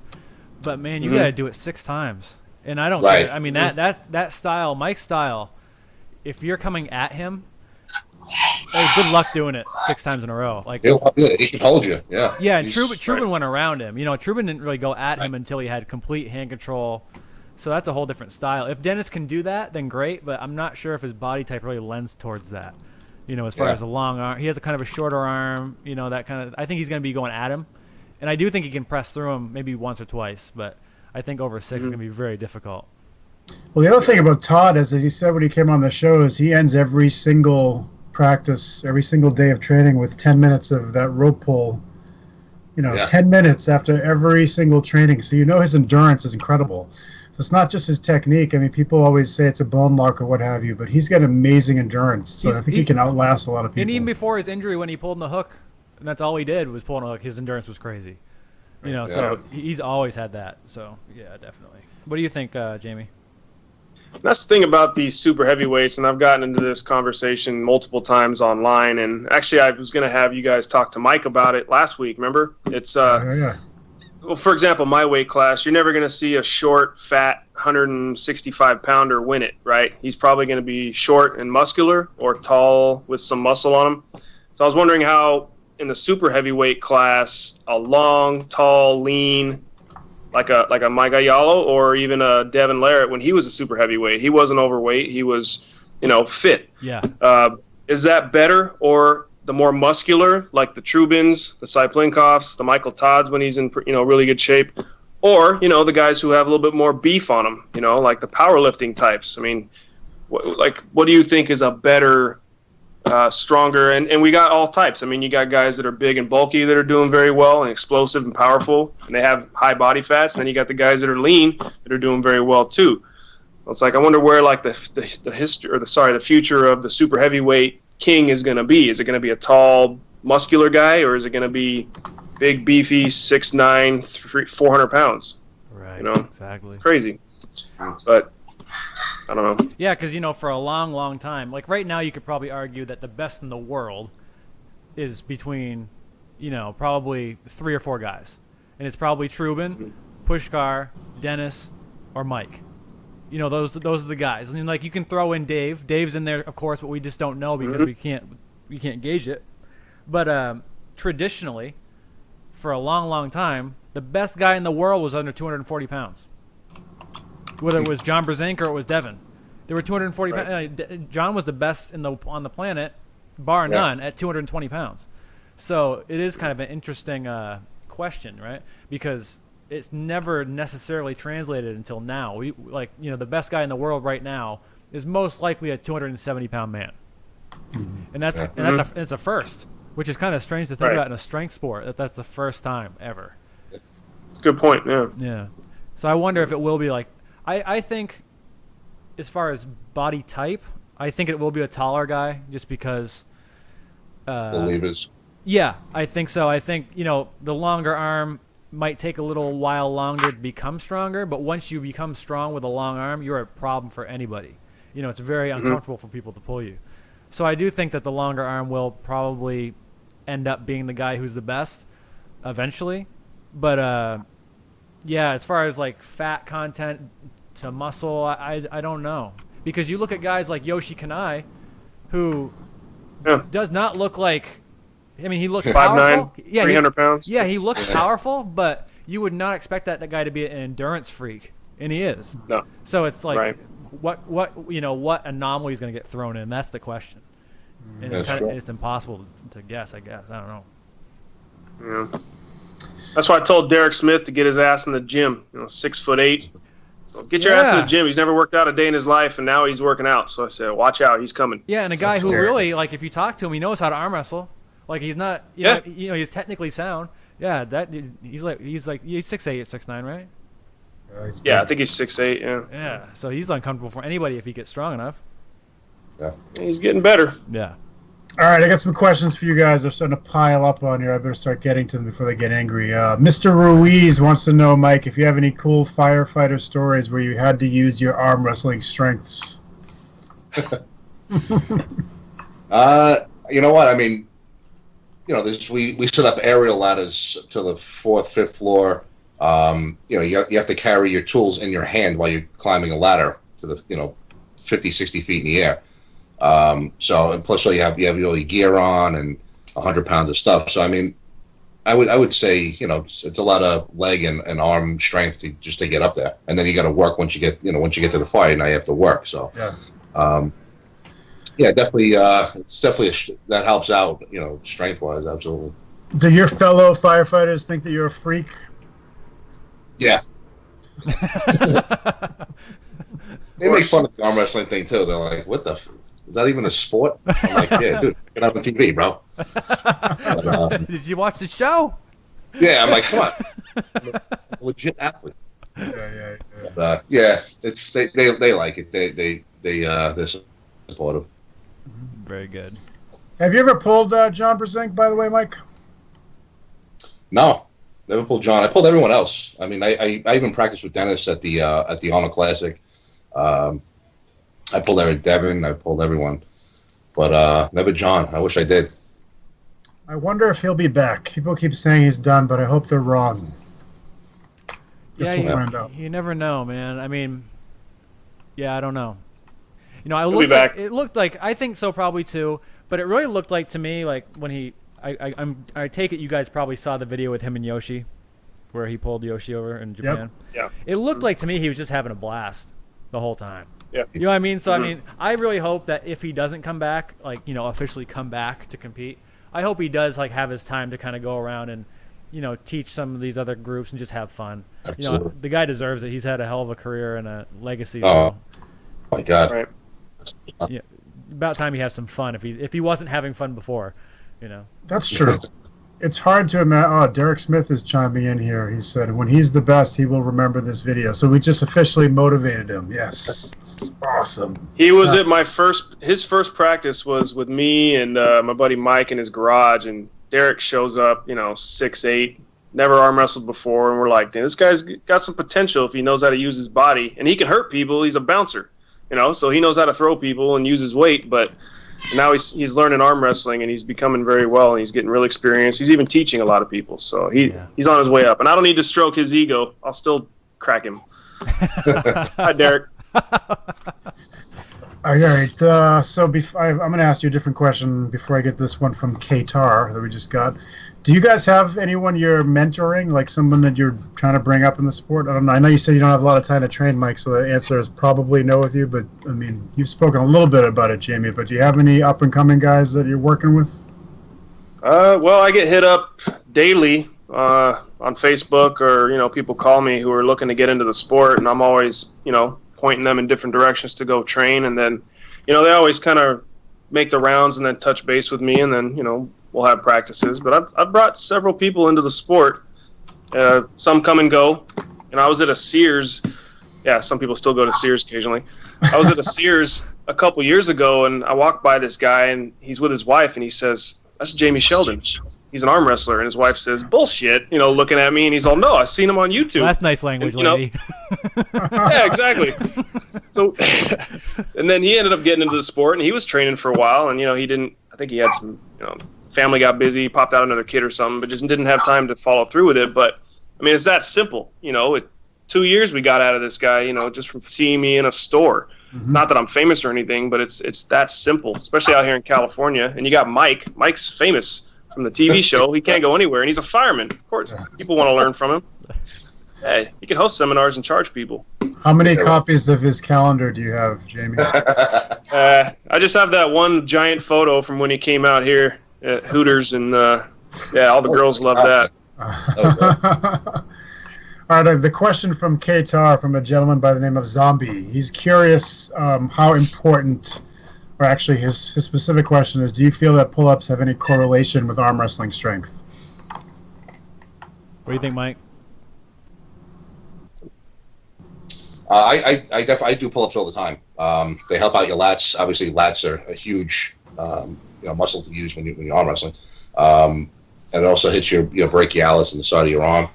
But man, you got to do it 6 times. And I don't care. I mean, that style, Mike's style, if you're coming at him, good luck doing it 6 times in a row. Like he can hold you. Yeah. Yeah, and Trubin went around him. Trubin didn't really go at him until he had complete hand control. So that's a whole different style. If Dennis can do that, then great, but I'm not sure if his body type really lends towards that. As far as a long arm. He has a kind of a shorter arm, that kind of – I think he's going to be going at him. And I do think he can press through him maybe once or twice, but – I think over 6 is going to be very difficult. Well, the other thing about Todd is, as he said when he came on the show, is he ends every single practice, every single day of training with 10 minutes of that rope pull, 10 minutes after every single training. So his endurance is incredible. So it's not just his technique. I mean, people always say it's a bone lock or what have you, but he's got amazing endurance. So I think he can outlast a lot of people. And even before his injury, when he pulled in the hook, and that's all he did was pull in a hook, his endurance was crazy. So he's always had that. So, yeah, definitely. What do you think, Jamie? That's the thing about these super heavyweights, and I've gotten into this conversation multiple times online. And actually, I was going to have you guys talk to Mike about it last week. Remember? It's well, for example, my weight class, you're never going to see a short, fat 165-pounder win it, right? He's probably going to be short and muscular or tall with some muscle on him. So I was wondering how in the super heavyweight class, a long, tall, lean, like a Mike Ayello or even a Devin Larratt, when he was a super heavyweight, he wasn't overweight. He was, fit. Yeah. Is that better, or the more muscular, like the Trubins, the Cyplinkoffs, the Michael Todds when he's in really good shape, or the guys who have a little bit more beef on them, like the powerlifting types? I mean, what do you think is a better, stronger? And we got all types. I mean, you got guys that are big and bulky that are doing very well and explosive and powerful, and they have high body fats, and then you got the guys that are lean that are doing very well too. It's like I wonder where the history or the future of the super heavyweight king is going to be. Is it going to be a tall, muscular guy, or is it going to be big, beefy, 6'9", 400 pounds? Right. Exactly. It's crazy. But I don't know. Yeah, because for a long, long time, like right now, you could probably argue that the best in the world is between, probably 3 or 4 guys, and it's probably Trubin, Pushkar, Dennis, or Mike. Those are the guys. I mean, like you can throw in Dave. Dave's in there, of course, but we just don't know because we can't gauge it. But traditionally, for a long, long time, the best guy in the world was under 240 pounds. Whether it was John Brzenk or it was Devin, they were 240 right. pounds. John was the best on the planet, bar none, at 220 pounds. So it is kind of an interesting question, right? Because it's never necessarily translated until now. The best guy in the world right now is most likely a 270-pound man, and that's a first, which is kind of strange to think about in a strength sport. That's the first time ever. It's a good point. Yeah. Yeah. So I wonder if it will be like I think, as far as body type, I think it will be a taller guy just because. Believers. Yeah, I think so. I think the longer arm might take a little while longer to become stronger, but once you become strong with a long arm, you're a problem for anybody. It's very uncomfortable for people to pull you. So I do think that the longer arm will probably end up being the guy who's the best eventually. But as far as like fat content to muscle, I don't know. Because you look at guys like Yoshi Kanai, who does not look like, he looks 5'9", powerful. 300 pounds. Yeah, he looks powerful, but you would not expect that guy to be an endurance freak, and he is. No. So it's like, what anomaly is going to get thrown in? That's the question. And it's impossible to guess, I guess. I don't know. Yeah. That's why I told Derek Smith to get his ass in the gym. 6'8". So get your ass in the gym. He's never worked out a day in his life, and now he's working out. So I said, watch out, he's coming. Yeah, and a guy who really, like, if you talk to him, he knows how to arm wrestle. Like he's not, he's technically sound. Yeah, he's 6'8", 6'9", right? Yeah, I think he's 6'8". Yeah. Yeah, so he's uncomfortable for anybody if he gets strong enough. Yeah, he's getting better. Yeah. All right, I got some questions for you guys. They're starting to pile up on here. I better start getting to them before they get angry. Mr. Ruiz wants to know, Mike, if you have any cool firefighter stories where you had to use your arm wrestling strengths. You know what? I mean, we set up aerial ladders to the 4th, 5th floor. You have to carry your tools in your hand while you're climbing a ladder to the 50, 60 feet in the air. And plus you have all your gear on and 100 pounds of stuff. So I mean, I would say it's a lot of leg and arm strength just to get up there, and then you got to work once you get to the fire. Now you have to work. So definitely it's definitely that helps out. Strength wise, absolutely. Do your fellow firefighters think that you're a freak? Yeah. They make fun of the arm wrestling thing too. They're like, "What the? Is that even a sport?" I'm like, "Yeah, dude, get on TV, bro." But, did you watch the show? Yeah, I'm like, come on, I'm a legit athlete. Yeah. But, it's they like it. They're supportive. Very good. Have you ever pulled John Brzenk, by the way, Mike? No, never pulled John. I pulled everyone else. I mean, I even practiced with Dennis at the Arnold Classic. I pulled Eric Devin. I pulled everyone, but never John. I wish I did. I wonder if he'll be back. People keep saying he's done, but I hope they're wrong. Guess we'll find out. You never know, man. I mean, yeah, I don't know. You know, it looked like I think so probably too, but it really looked like to me like when I take it you guys probably saw the video with him and Yoshi, where he pulled Yoshi over in Japan. Yep. Yeah. It looked like to me he was just having a blast the whole time. Yeah. You know what I mean? So I mean, I really hope that if he doesn't come back, like, you know, officially come back to compete, I hope he does like have his time to kind of go around and, you know, teach some of these other groups and just have fun. Absolutely. You know, the guy deserves it. He's had a hell of a career and a legacy. Oh, my God. Right. Yeah, about time he has some fun. If he wasn't having fun before, you know. That's true. It's hard to imagine. Oh, Derek Smith is chiming in here. He said, when he's the best, he will remember this video. So we just officially motivated him. Yes. This is awesome. He was at his first practice was with me and my buddy Mike in his garage, and Derek shows up, you know, 6'8", never arm wrestled before, and we're like, damn, this guy's got some potential if he knows how to use his body. And he can hurt people. He's a bouncer, you know, so he knows how to throw people and use his weight, but now he's learning arm wrestling, and he's becoming very well, and he's getting real experience. He's even teaching a lot of people, so he's on his way up. And I don't need to stroke his ego. I'll still crack him. Hi, Derek. All right. So I'm going to ask you a different question before I get this one from Qatar that we just got. Do you guys have anyone you're mentoring, like someone that you're trying to bring up in the sport? I don't know. I know you said you don't have a lot of time to train, Mike, so the answer is probably no with you. But, I mean, you've spoken a little bit about it, Jamie. But do you have any up-and-coming guys that you're working with? Well, I get hit up daily on Facebook, or, you know, people call me who are looking to get into the sport, and I'm always, you know, pointing them in different directions to go train. And then, you know, they always kind of make the rounds and then touch base with me, and then, you know, we'll have practices. But I've brought several people into the sport. Some come and go. And I was at a Sears. Yeah, some people still go to Sears occasionally. I was at a Sears a couple years ago, and I walked by this guy, and he's with his wife, and he says, "That's Jamie Sheldon. He's an arm wrestler." And his wife says, "Bullshit," you know, looking at me, and he's all, "No, I've seen him on YouTube." Well, that's nice language, and, you know, lady. Yeah, exactly. So, and then he ended up getting into the sport, and he was training for a while, and, you know, I think he had some, you know, family got busy, popped out another kid or something, but just didn't have time to follow through with it. But, I mean, it's that simple. You know, 2 years we got out of this guy, you know, just from seeing me in a store. Mm-hmm. Not that I'm famous or anything, but it's that simple, especially out here in California. And you got Mike. Mike's famous from the TV show. He can't go anywhere, and he's a fireman. Of course, people want to learn from him. Hey, he can host seminars and charge people. How many copies of his calendar do you have, Jamie? I just have that one giant photo from when he came out here at Hooters, and yeah, all the girls love that. All right, the question from Qatar, from a gentleman by the name of Zombie. He's curious how important, or actually his specific question is, do you feel that pull-ups have any correlation with arm wrestling strength? What do you think, Mike? I do pull-ups all the time. They help out your lats. Obviously, lats are a huge muscle to use when you're arm wrestling. And it also hits your brachialis in the side of your arm.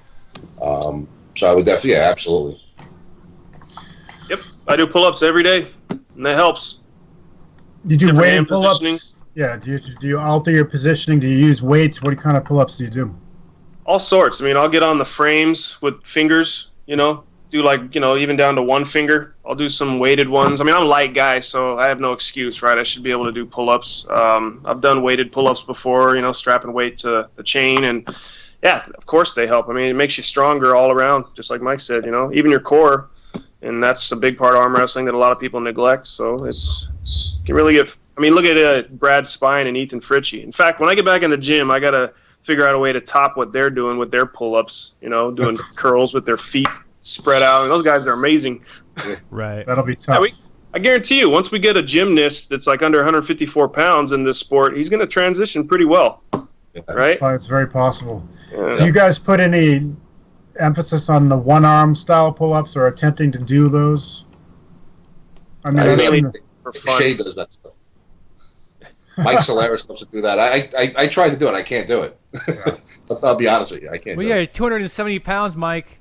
So I would definitely, yeah, absolutely. Yep, I do pull-ups every day, and that helps. You do weighted pull-ups? Yeah. Do you alter your positioning? Do you use weights? What kind of pull-ups do you do? All sorts. I mean, I'll get on the frames with fingers, you know, do like, you know, even down to one finger. I'll do some weighted ones. I mean, I'm a light guy, so I have no excuse, right? I should be able to do pull-ups. I've done weighted pull-ups before, you know, strapping weight to the chain, and yeah, of course they help. I mean, it makes you stronger all around, just like Mike said, you know, even your core, and that's a big part of arm wrestling that a lot of people neglect. So you can really get. I mean, look at Brad Spine and Ethan Fritchie. In fact, when I get back in the gym, I gotta figure out a way to top what they're doing with their pull-ups. You know, doing curls with their feet spread out. And those guys are amazing. Right. That'll be tough. Yeah, I guarantee you, once we get a gymnast that's like under 154 pounds in this sport, he's going to transition pretty well. Right? It's very possible. Yeah. Do you guys put any emphasis on the one-arm style pull-ups or attempting to do those? I mean, mainly for fun. Shay does that stuff. Mike Solaris loves to do that. I tried to do it. I can't do it. Yeah. I'll be honest with you. I can't do it. Well, yeah, 270 pounds, Mike.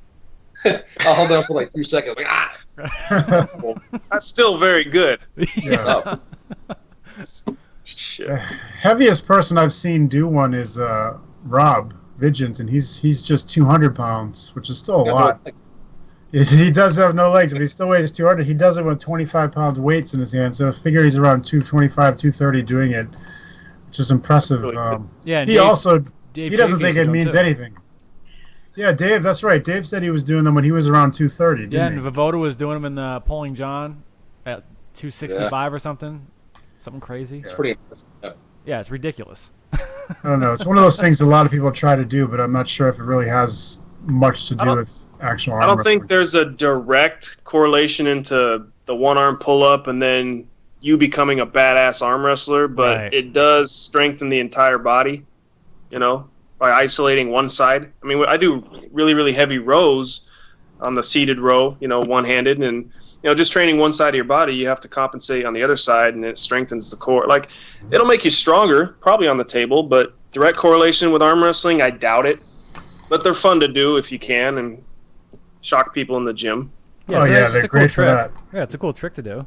I'll hold on for like 2 seconds. Like, That's still very good. Yeah. Shit. The heaviest person I've seen do one is Rob Vigent, and he's just 200 pounds, which is still a lot. He does have no legs, but he still weighs 200. He does it with 25 pounds weights in his hand. So I figure he's around 225, 230 doing it, which is impressive. Yeah, he Dave, also Dave he doesn't Chafee's think it doing means too. anything. Yeah, Dave, that's right. Dave said he was doing them when he was around 230. Yeah, Didn't and he? Vivoda was doing them in the Polling John at 265 or something crazy. It's pretty impressive. Yeah. Yeah, it's ridiculous. I don't know. It's one of those things a lot of people try to do, but I'm not sure if it really has much to do with actual arm I don't wrestling. think there's a direct correlation into the one arm pull up and then you becoming a badass arm wrestler, but Right. it does strengthen the entire body, by isolating one side. I mean, I do really, really heavy rows on the seated row, one handed, and just training one side of your body, you have to compensate on the other side, and it strengthens the core. Like, it'll make you stronger, probably on the table, but direct correlation with arm wrestling, I doubt it. But they're fun to do if you can, and shock people in the gym. Oh, it's yeah, it's they're a cool great for trick. that. Yeah, it's a cool trick to do.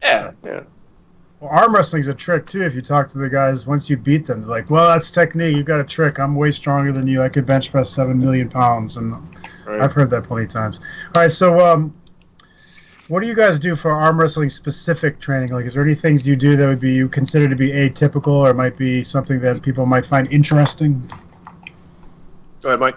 Yeah. Well, arm wrestling's a trick too. If you talk to the guys, once you beat them, they're like, "Well, that's technique. You got a trick. I'm way stronger than you. I could bench press 7 million pounds." And Right. I've heard that plenty of times. All right, so what do you guys do for arm wrestling specific training? Like, is there any things you do that would be you consider to be atypical, or might be something that people might find interesting? Go ahead, Mike.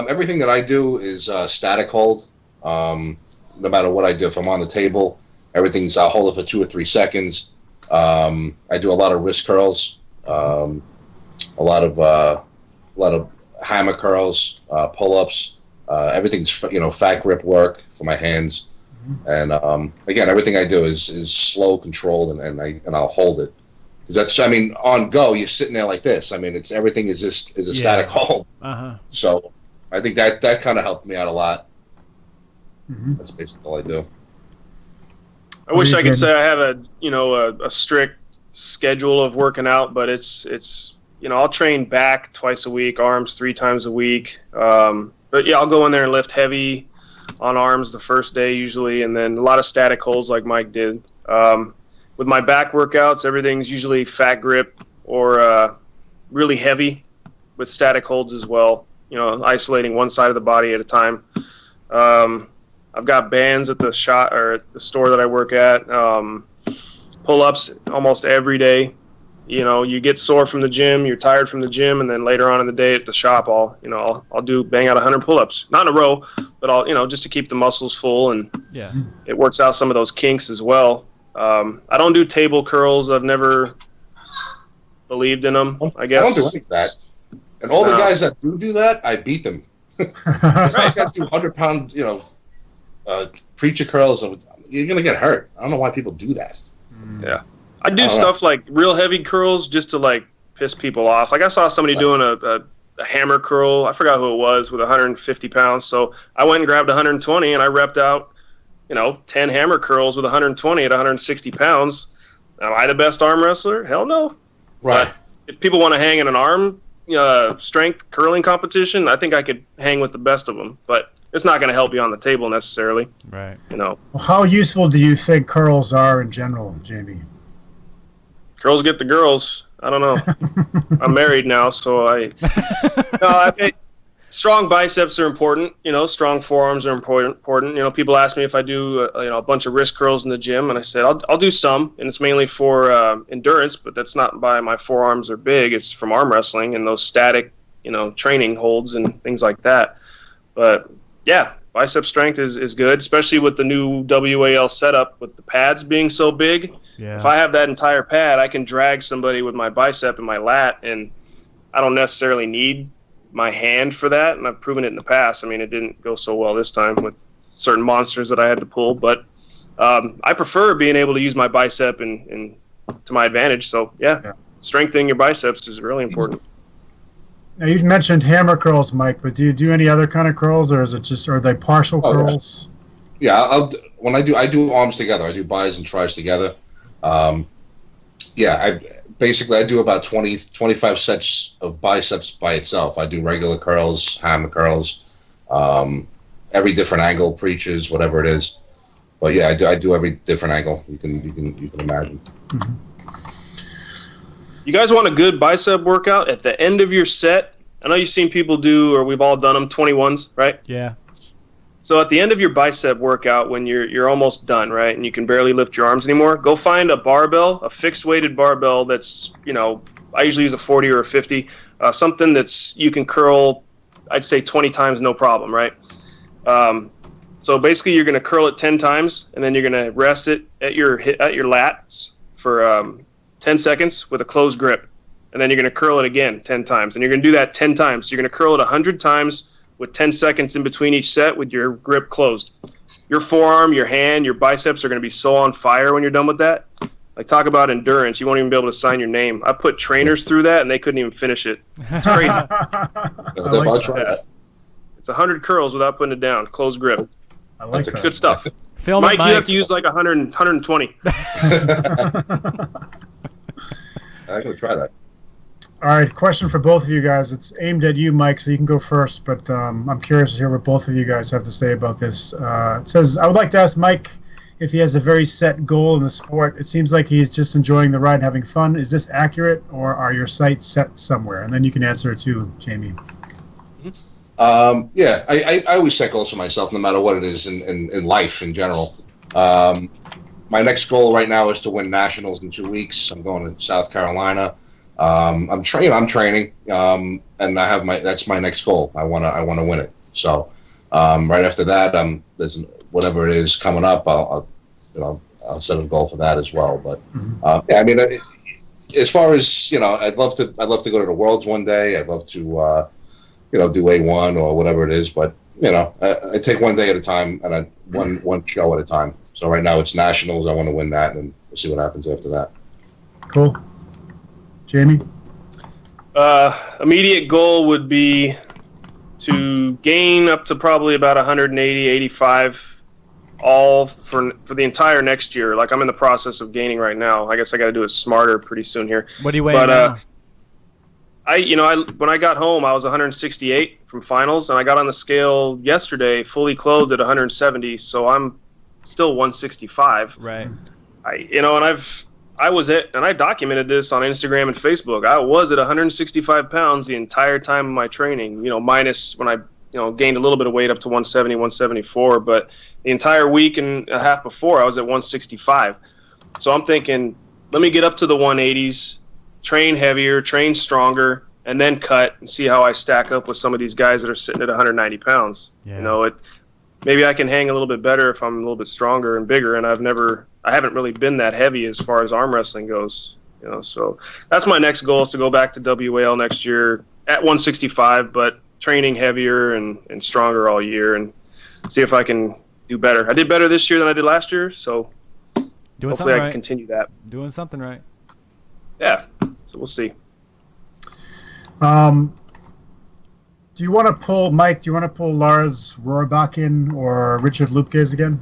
Everything that I do is static hold. No matter what I do, if I'm on the table, I'll hold it for 2 or 3 seconds. I do a lot of wrist curls, a lot of hammer curls, pull-ups. Everything's fat grip work for my hands, and again, everything I do is slow, controlled, and I'll hold it. Because on go, you're sitting there like this. I mean, everything is a static hold. So I think that kind of helped me out a lot. Mm-hmm. That's basically all I do. I wish I could say I have a strict schedule of working out, but it's I'll train back twice a week, arms 3 times a week. But yeah, I'll go in there and lift heavy on arms the first day usually, and then a lot of static holds like Mike did. With my back workouts, everything's usually fat grip or really heavy with static holds as well. Isolating one side of the body at a time. I've got bands at the store that I work at. Pull-ups almost every day. You get sore from the gym, you're tired from the gym, and then later on in the day at the shop, I'll bang out 100 pull-ups, not in a row, but I'll just to keep the muscles full, and Yeah. it works out some of those kinks as well. I don't do table curls. I've never believed in them, I guess. I don't do any of that. And all the guys that do that, I beat them. These guys do 100-pound, preacher curls. You're gonna get hurt. I don't know why people do that. Yeah, I do stuff like real heavy curls just to like piss people off. Like I saw somebody doing a hammer curl. I forgot who it was with 150 pounds. So I went and grabbed 120 and I repped out, 10 hammer curls with 120 at 160 pounds. Am I the best arm wrestler? Hell no. Right. But if people want to hang in an arm strength curling competition, I think I could hang with the best of them. But it's not going to help you on the table necessarily. Right. Well, how useful do you think curls are in general, Jamie? Girls get the girls. I don't know. I'm married now, so strong biceps are important. Strong forearms are important. People ask me if I do a bunch of wrist curls in the gym, and I said I'll do some, and it's mainly for endurance, but that's not by my forearms are big. It's from arm wrestling and those static, training holds and things like that. But yeah, bicep strength is good, especially with the new WAL setup with the pads being so big. Yeah. If I have that entire pad, I can drag somebody with my bicep and my lat, and I don't necessarily need my hand for that, and I've proven it in the past. I mean, it didn't go so well this time with certain monsters that I had to pull, but I prefer being able to use my bicep and to my advantage. So yeah, strengthening your biceps is really important. Now you mentioned hammer curls, Mike, but do you do any other kind of curls, or are they partial curls? Yeah, when I do arms together, I do bis and tris together. I do about 25 sets of biceps by itself. I do regular curls, hammer curls, every different angle, preachers, whatever it is. But yeah, I do every different angle you can imagine. Mm-hmm. You guys want a good bicep workout at the end of your set? I know you've seen people do, or we've all done them, 21s, right? Yeah. So at the end of your bicep workout, when you're almost done, right, and you can barely lift your arms anymore, go find a barbell, a fixed weighted barbell that's, I usually use a 40 or a 50, something that's you can curl, I'd say 20 times, no problem, right? So basically you're going to curl it 10 times, and then you're going to rest it at your lats for 10 seconds with a closed grip. And then you're going to curl it again 10 times. And you're going to do that 10 times. So you're going to curl it 100 times with 10 seconds in between each set with your grip closed. Your forearm, your hand, your biceps are going to be so on fire when you're done with that. Like, talk about endurance. You won't even be able to sign your name. I put trainers through that, and they couldn't even finish it. It's crazy. I'll try that. It's 100 curls without putting it down. Closed grip. I like that. Good stuff. Mike, you have to use like 120. I'm going to try that. All right, question for both of you guys. It's aimed at you, Mike, so you can go first, but I'm curious to hear what both of you guys have to say about this. It says, I would like to ask Mike if he has a very set goal in the sport. It seems like he's just enjoying the ride and having fun. Is this accurate, or are your sights set somewhere? And then you can answer it too, Jamie. Yeah, I always set goals for myself, no matter what it is in life in general. My next goal right now is to win nationals in 2 weeks. I'm going to South Carolina. I'm training, and that's my next goal. I want to win it. So, right after that, there's whatever it is coming up. I'll set a goal for that as well. But yeah, I mean, as far as I'd love to go to the Worlds one day. I'd love to do A1 or whatever it is. But I take one day at a time, and one show at a time. So right now it's nationals. I want to win that, and we'll see what happens after that. Cool. Jamie? Immediate goal would be to gain up to probably about 180, 85, all for the entire next year. Like, I'm in the process of gaining right now. I guess I got to do it smarter pretty soon here. What do you weigh now? When I got home, I was 168 from finals, and I got on the scale yesterday, fully clothed at 170. So I'm still 165. Right. And I documented this on Instagram and Facebook. I was at 165 pounds the entire time of my training, minus when I, gained a little bit of weight up to 170, 174. But the entire week and a half before, I was at 165. So I'm thinking, let me get up to the 180s, train heavier, train stronger, and then cut and see how I stack up with some of these guys that are sitting at 190 pounds. Yeah. Maybe I can hang a little bit better if I'm a little bit stronger and bigger, and I haven't really been that heavy as far as arm wrestling goes, so that's my next goal, is to go back to WAL next year at 165, but training heavier and stronger all year, and see if I can do better. I did better this year than I did last year, so hopefully I can continue that. Doing something right. Yeah, so we'll see. Do you want to pull, Mike, Lars Rohrbachen or Richard Lupkes again?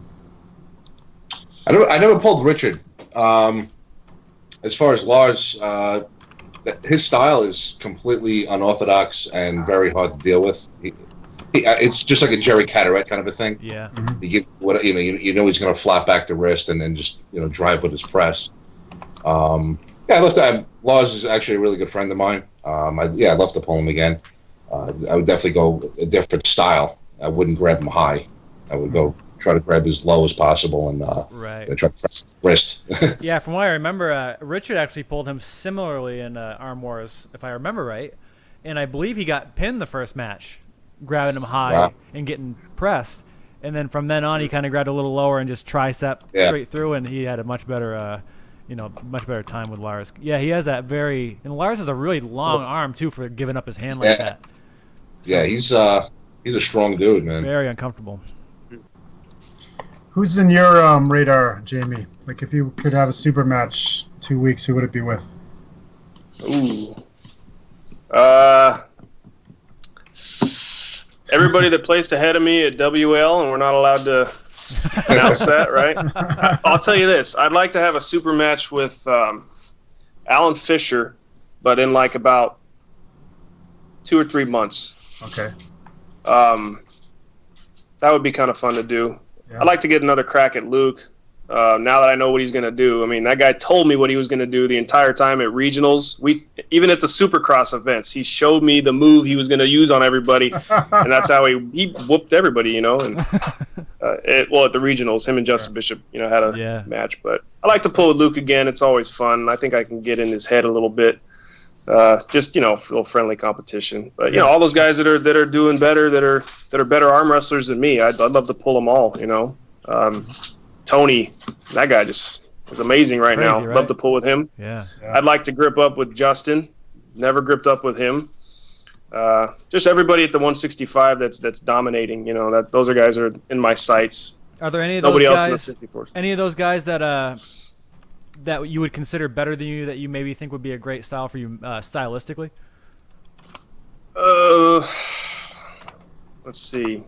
I never pulled Richard. As far as Lars, his style is completely unorthodox and very hard to deal with. It's just like a Jerry Carteret kind of a thing. Yeah. You get he's going to flap back the wrist and then just drive with his press. Lars is actually a really good friend of mine. I'd love to pull him again. I would definitely go a different style. I wouldn't grab him high. I would try to grab as low as possible and try to press the wrist. Yeah, from what I remember, Richard actually pulled him similarly in Arm Wars, if I remember right. And I believe he got pinned the first match, grabbing him high and getting pressed. And then from then on, he kind of grabbed a little lower and just tricep straight through, and he had a much better time with Lars. Yeah, he has that and Lars has a really long arm too for giving up his hand like that. So, yeah, he's a strong dude, man. Very uncomfortable. Who's in your radar, Jamie? Like, if you could have a super match 2 weeks, who would it be with? Ooh. Everybody that placed ahead of me at WL, and we're not allowed to announce that, right? I'll tell you this. I'd like to have a super match with Alan Fisher, but in like about 2 or 3 months. Okay. That would be kind of fun to do. Yeah. I'd like to get another crack at Luke. Now that I know what he's going to do. I mean, that guy told me what he was going to do the entire time at regionals. Even at the Supercross events, he showed me the move he was going to use on everybody, and that's how he whooped everybody, you know. And at the regionals, him and Justin Bishop, you know, had a match. But I like to pull with Luke again. It's always fun. I think I can get in his head a little bit. Just, you know, a little friendly competition. But, you know, all those guys that are doing better, that are better arm wrestlers than me, I'd love to pull them all, you know. Tony, that guy just is amazing right now. Right? Love to pull with him. Yeah. I'd like to grip up with Justin. Never gripped up with him. Just everybody at the 165 that's dominating. You know, those are guys are in my sights. Are there any of Nobody those else guys? in the 54s. Any of those guys that you would consider better than you, that you maybe think would be a great style for you stylistically? Let's see.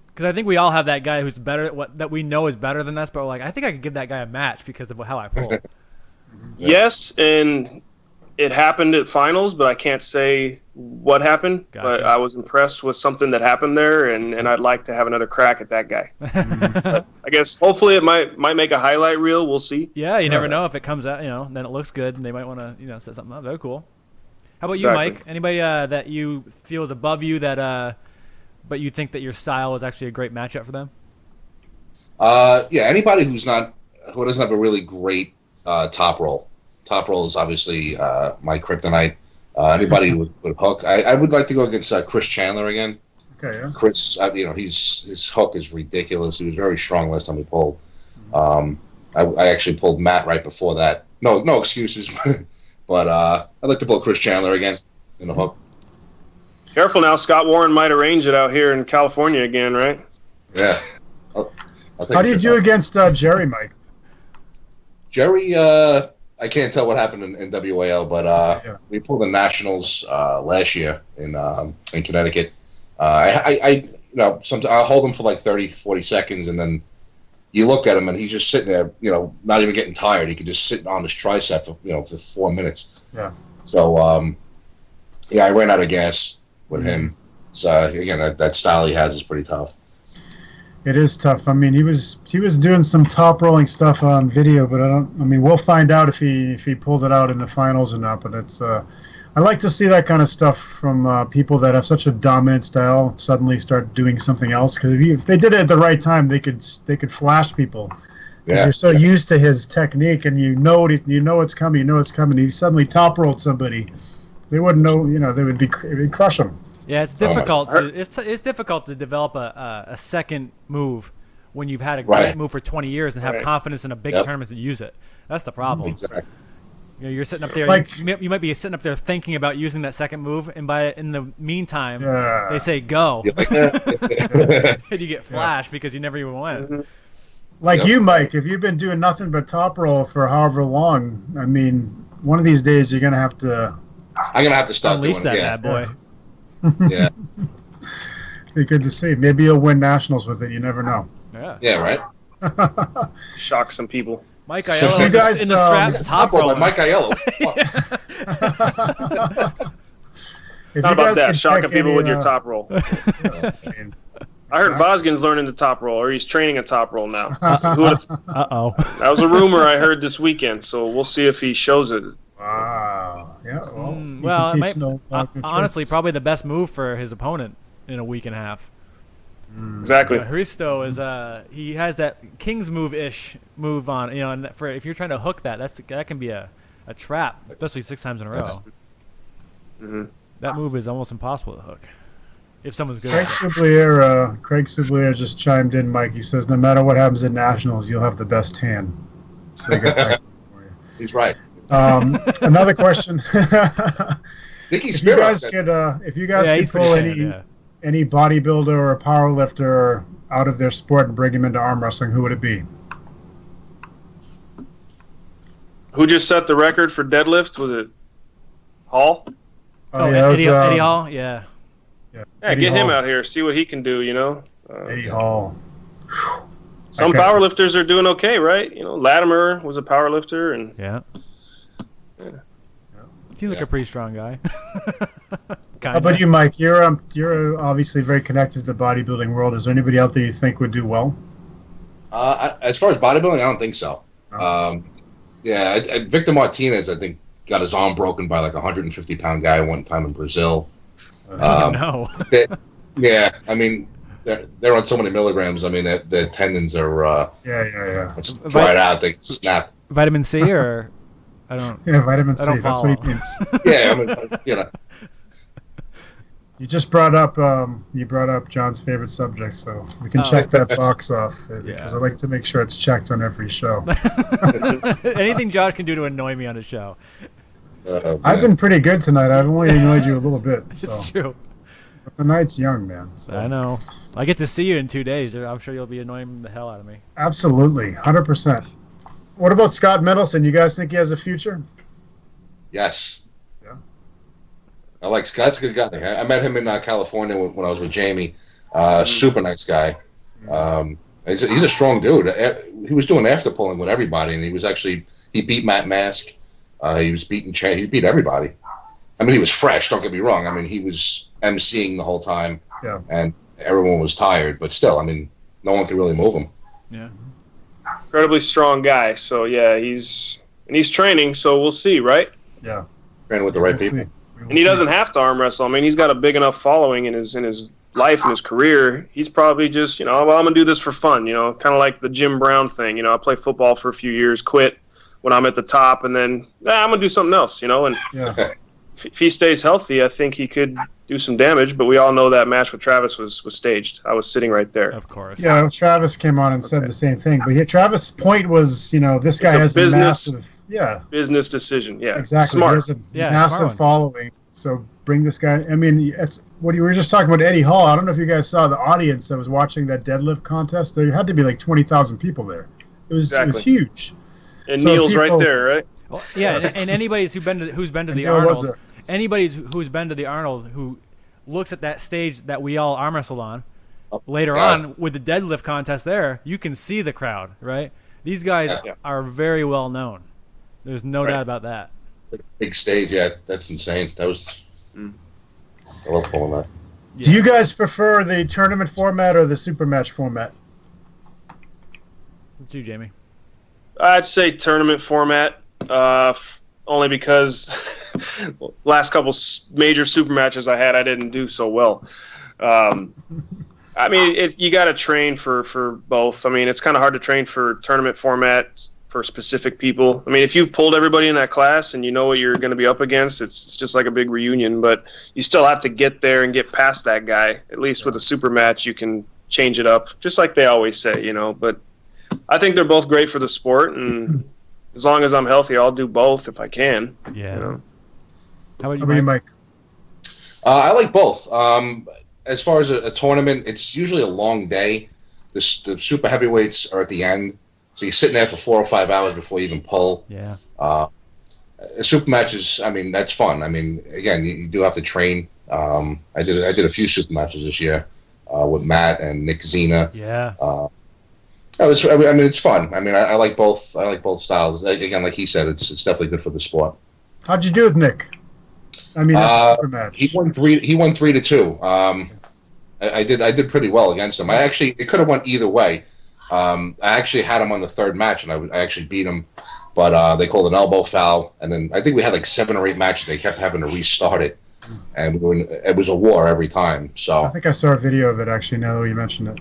Because I think we all have that guy who's better, that we know is better than us, but we're like, I think I could give that guy a match because of how I pull. Yes, and it happened at finals, but I can't say what happened. Gotcha. But I was impressed with something that happened there, and I'd like to have another crack at that guy. But I guess hopefully it might make a highlight reel. We'll see. Yeah, you never know if it comes out, you know, then it looks good, and they might want to, you know, set something up. Very cool. How about Exactly. you, Mike? Anybody that you feel is above you that, but you think that your style is actually a great matchup for them? Yeah, anybody who doesn't have a really great top roll. Top roll is obviously my kryptonite. Anybody with hook, I would like to go against Chris Chandler again. Okay, yeah. Chris, you know, his hook is ridiculous. He was very strong last time he pulled. I actually pulled Matt right before that. No excuses. But I'd like to pull Chris Chandler again in the hook. Careful now, Scott Warren might arrange it out here in California again, right? Yeah. How do you do against Jerry, Mike? Jerry, I can't tell what happened in WAL, but we pulled the Nationals last year in Connecticut. Sometimes I'll hold him for like 30, 40 seconds, and then you look at him, and he's just sitting there, you know, not even getting tired. He could just sit on his tricep for 4 minutes. Yeah. So, I ran out of gas with him. So again, that style he has is pretty tough. It is tough. I mean, he was doing some top rolling stuff on video, but we'll find out if he pulled it out in the finals or not. But it's I like to see that kind of stuff from people that have such a dominant style suddenly start doing something else. Because if they did it at the right time, they could flash people. Yeah. You're so used to his technique, and you know it's coming. He suddenly top rolled somebody. They wouldn't know. You know, it would crush them. Yeah, it's difficult. It's difficult to develop a second move when you've had a great move for 20 years and have confidence in a big tournament to use it. That's the problem. Exactly. You know, you're sitting up there. You might be sitting up there thinking about using that second move, and in the meantime, they say go, and you get flashed because you never even went. Mm-hmm. Like you, Mike, if you've been doing nothing but top roll for however long, I mean, one of these days you're gonna have to. I'm gonna have to start unleash doing that bad boy. Yeah. Be good to see. Maybe you'll win nationals with it. You never know. Yeah. Yeah. Right. Shock some people. Mike Ayello in the straps top rolling. Mike Ayello. How about that? Shocking people with your top roll. I heard Vosgin's learning the top roll, or he's training a top roll now. Uh-oh. That was a rumor I heard this weekend, so we'll see if he shows it. Wow. Yeah. Well, honestly, probably the best move for his opponent in a week and a half. Exactly. Hristo is he has that King's move-ish move on, you know, and if you're trying to hook that can be a trap, especially 6 times in a row. Mm-hmm. That move is almost impossible to hook if someone's good. Craig Sublier just chimed in, Mike. He says, no matter what happens at nationals, you'll have the best hand. So he's right. Another question. If you guys could pull any bodybuilder or power lifter out of their sport and bring him into arm wrestling, who would it be? Who just set the record for deadlift? Was it Hall? Eddie Hall? Yeah. Yeah, get him out here. See what he can do, you know? Eddie Hall. Some powerlifters are doing okay, right? You know, Latimer was a powerlifter. And yeah. Seems like a pretty strong guy. How about you, Mike? You're obviously very connected to the bodybuilding world. Is there anybody out there you think would do well? As far as bodybuilding, I don't think so. Oh. Yeah, Victor Martinez, I think, got his arm broken by like a 150-pound guy one time in Brazil. No. Yeah, I mean, they're on so many milligrams. I mean, their tendons are Yeah. dried out. They snap. Vitamin C or I don't. Yeah, vitamin C. I don't That's follow. what he means. Yeah, I mean, you know. You just brought up John's favorite subject, so we can check that box off because I like to make sure it's checked on every show. Anything Josh can do to annoy me on his show. I've been pretty good tonight. I've only annoyed you a little bit. So. It's true. But the night's young, man. So. I know. I get to see you in 2 days. I'm sure you'll be annoying the hell out of me. Absolutely, 100%. What about Scott Mendelson? You guys think he has a future? Yes. Yeah. I like Scott's a good guy. I met him in California when I was with Jamie. Super nice guy. He's a strong dude. He was doing after pulling with everybody, and he beat Matt Mask. He beat everybody. I mean, he was fresh. Don't get me wrong. I mean, he was emceeing the whole time, and everyone was tired. But still, I mean, no one could really move him. Yeah. Incredibly strong guy. So yeah, he's training. So we'll see, right? Yeah. Training with the right people. And he doesn't have to arm wrestle. I mean, he's got a big enough following in his life and his career. He's probably just, well, I'm gonna do this for fun. Kind of like the Jim Brown thing. I played football for a few years, quit when I'm at the top, and then I'm gonna do something else. And if he stays healthy, I think he could do some damage. But we all know that match with Travis was staged. I was sitting right there. Of course. Yeah, Travis came on and said the same thing. But Travis' point was, this guy has a massive business decision. Yeah, exactly. Smart. He has a massive following. So bring this guy. I mean, it's what you were just talking about, Eddie Hall. I don't know if you guys saw the audience that was watching that deadlift contest. There had to be like 20,000 people there. It was huge. And so Neil's right there, right? Well, yeah, and anybody who's been to the Arnold, anybody who's been to the Arnold who looks at that stage that we all arm wrestled on later on with the deadlift contest there, you can see the crowd, right? These guys are very well known. There's no doubt about that. Big stage, yeah, that's insane. That was I love pulling that. Yeah. Do you guys prefer the tournament format or the super match format? What's you, Jamie? I'd say tournament format, only because last couple major super matches I had, I didn't do so well. I mean, you got to train for both. I mean, it's kind of hard to train for tournament format for specific people. I mean, if you've pulled everybody in that class and you know what you're going to be up against, it's just like a big reunion. But you still have to get there and get past that guy. At least with a super match, you can change it up, just like they always say, But I think they're both great for the sport, and as long as I'm healthy, I'll do both if I can. Yeah. How about you, Mike? I like both. As far as a tournament, it's usually a long day. The super heavyweights are at the end, so you're sitting there for 4 or 5 hours before you even pull. Yeah. Super matches, I mean, that's fun. I mean, again, you do have to train. I did a few super matches this year with Matt and Nick Zena. Yeah. It's fun. I mean, I like both. I like both styles. Again, like he said, it's definitely good for the sport. How'd you do with Nick? I mean, that's a super match. He won 3-2. I did pretty well against him. It could have went either way. I actually had him on the third match, and I actually beat him, but they called an elbow foul, and then I think we had like 7 or 8 matches. They kept having to restart it, and it was a war every time. So I think I saw a video of it actually. Now that you mentioned it.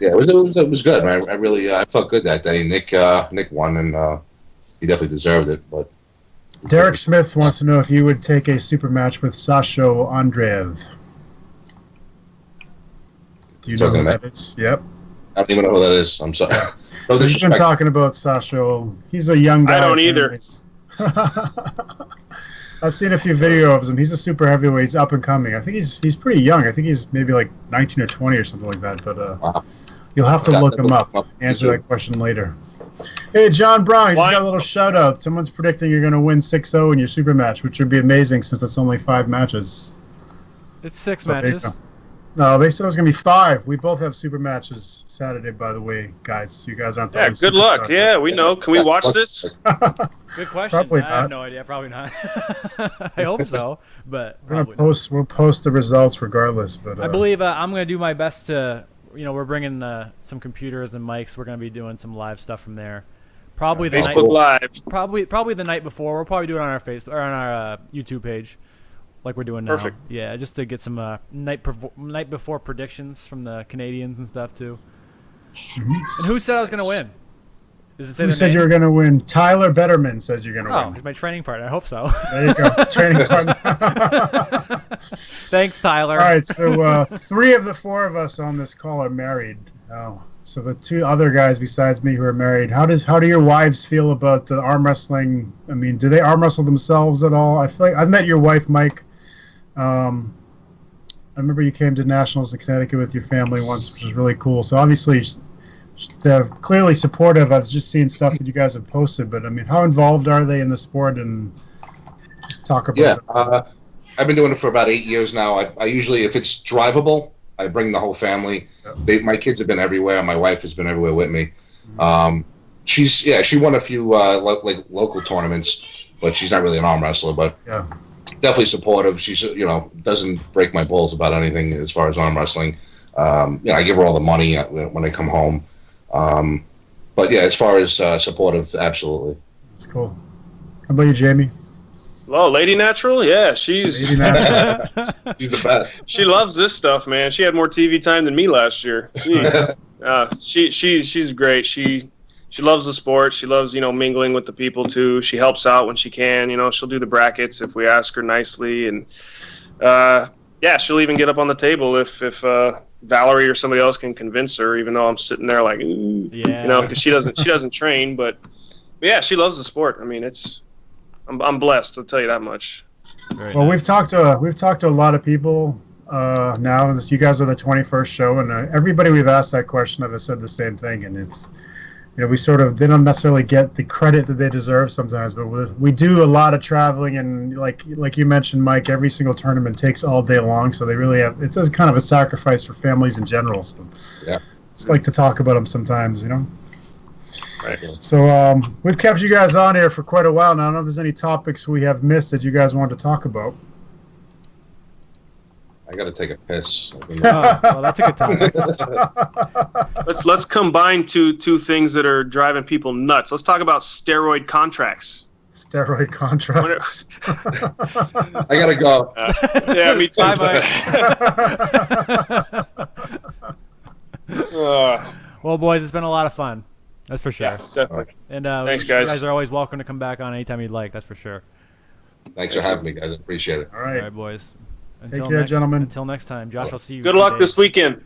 Yeah, it was good. I felt good that day. Nick won, and he definitely deserved it. But Derek Smith wants to know if you would take a super match with Sasho Andreev. Do you know who that is? Yep. I don't even know who that is. I'm sorry. So he's been talking about Sasho. He's a young guy. I don't either. I've seen a few videos of him. He's a super heavyweight. He's up and coming. I think he's pretty young. I think he's maybe like 19 or 20 or something like that. But you'll have to look him up. Answer that question later. Hey, John Brown, you just got a little shout out. Someone's predicting you're going to win 6-0 in your super match, which would be amazing since it's only 5 matches. It's 6 matches. No, they said it was going to be 5. We both have super matches Saturday, by the way, guys. You guys aren't the good luck. Yeah, we know. Can we watch this? Good question. Probably not. I have no idea. Probably not. I hope so, but we'll post the results regardless. But I believe I'm going to do my best to we're bringing some computers and mics. We're gonna be doing some live stuff from there. Probably the Facebook Live. Probably the night before. We'll probably do it on our Facebook or on our YouTube page, like we're doing now. Perfect. Yeah, just to get some night before predictions from the Canadians and stuff too. And who said I was gonna win? Does it say Who the said name? you were going to win? Tyler Betterman says you're going to Oh, win. he's my training partner. I hope so. There you go. Training partner. Thanks, Tyler. All right, so 3 of the 4 of us on this call are married. Oh, so the 2 other guys besides me who are married, how do your wives feel about the arm wrestling? I mean, do they arm wrestle themselves at all? I feel like I've met your wife, Mike. I remember you came to Nationals in Connecticut with your family once, which was really cool. So obviously, they're clearly supportive. I've just seen stuff that you guys have posted, but I mean, how involved are they in the sport? And just talk about it. I've been doing it for about 8 years now. I usually, if it's drivable, I bring the whole family. My kids have been everywhere. My wife has been everywhere with me. She won a few local tournaments, but she's not really an arm wrestler. But definitely supportive. She's doesn't break my balls about anything as far as arm wrestling. I give her all the money when I come home. But yeah, as far as supportive, absolutely. That's cool. How about you, Jamie? Oh, Lady Natural? Yeah, she's Lady Natural. She's the best. she loves this stuff, man. She had more TV time than me last year. She's great. She loves the sport. She loves mingling with the people too. She helps out when she can. She'll do the brackets if we ask her nicely, and she'll even get up on the table if Valerie or somebody else can convince her. Even though I'm sitting there like, because she doesn't train, but yeah, she loves the sport. I mean, I'm blessed. I'll tell you that much. Well, we've talked to a lot of people now. You guys are the 21st show, and everybody we've asked that question of has said the same thing. And it's, they don't necessarily get the credit that they deserve sometimes, but we do a lot of traveling, and like you mentioned, Mike, every single tournament takes all day long, so they really have. It's kind of a sacrifice for families in general. So, just like to talk about them sometimes, Right. So we've kept you guys on here for quite a while now. I don't know if there's any topics we have missed that you guys wanted to talk about. I got to take a piss. Well, that's a good topic. Let's combine two things that are driving people nuts. Let's talk about steroid contracts. Steroid contracts. I got to go. Yeah, me too. Bye, well, boys, it's been a lot of fun. That's for sure. Yes, definitely. And thanks, guys. You guys are always welcome to come back on anytime you'd like. That's for sure. Thanks for having me, guys. I appreciate it. All right. All right, boys. Take care, gentlemen. Until next time. Josh, I'll see you. Good luck this weekend.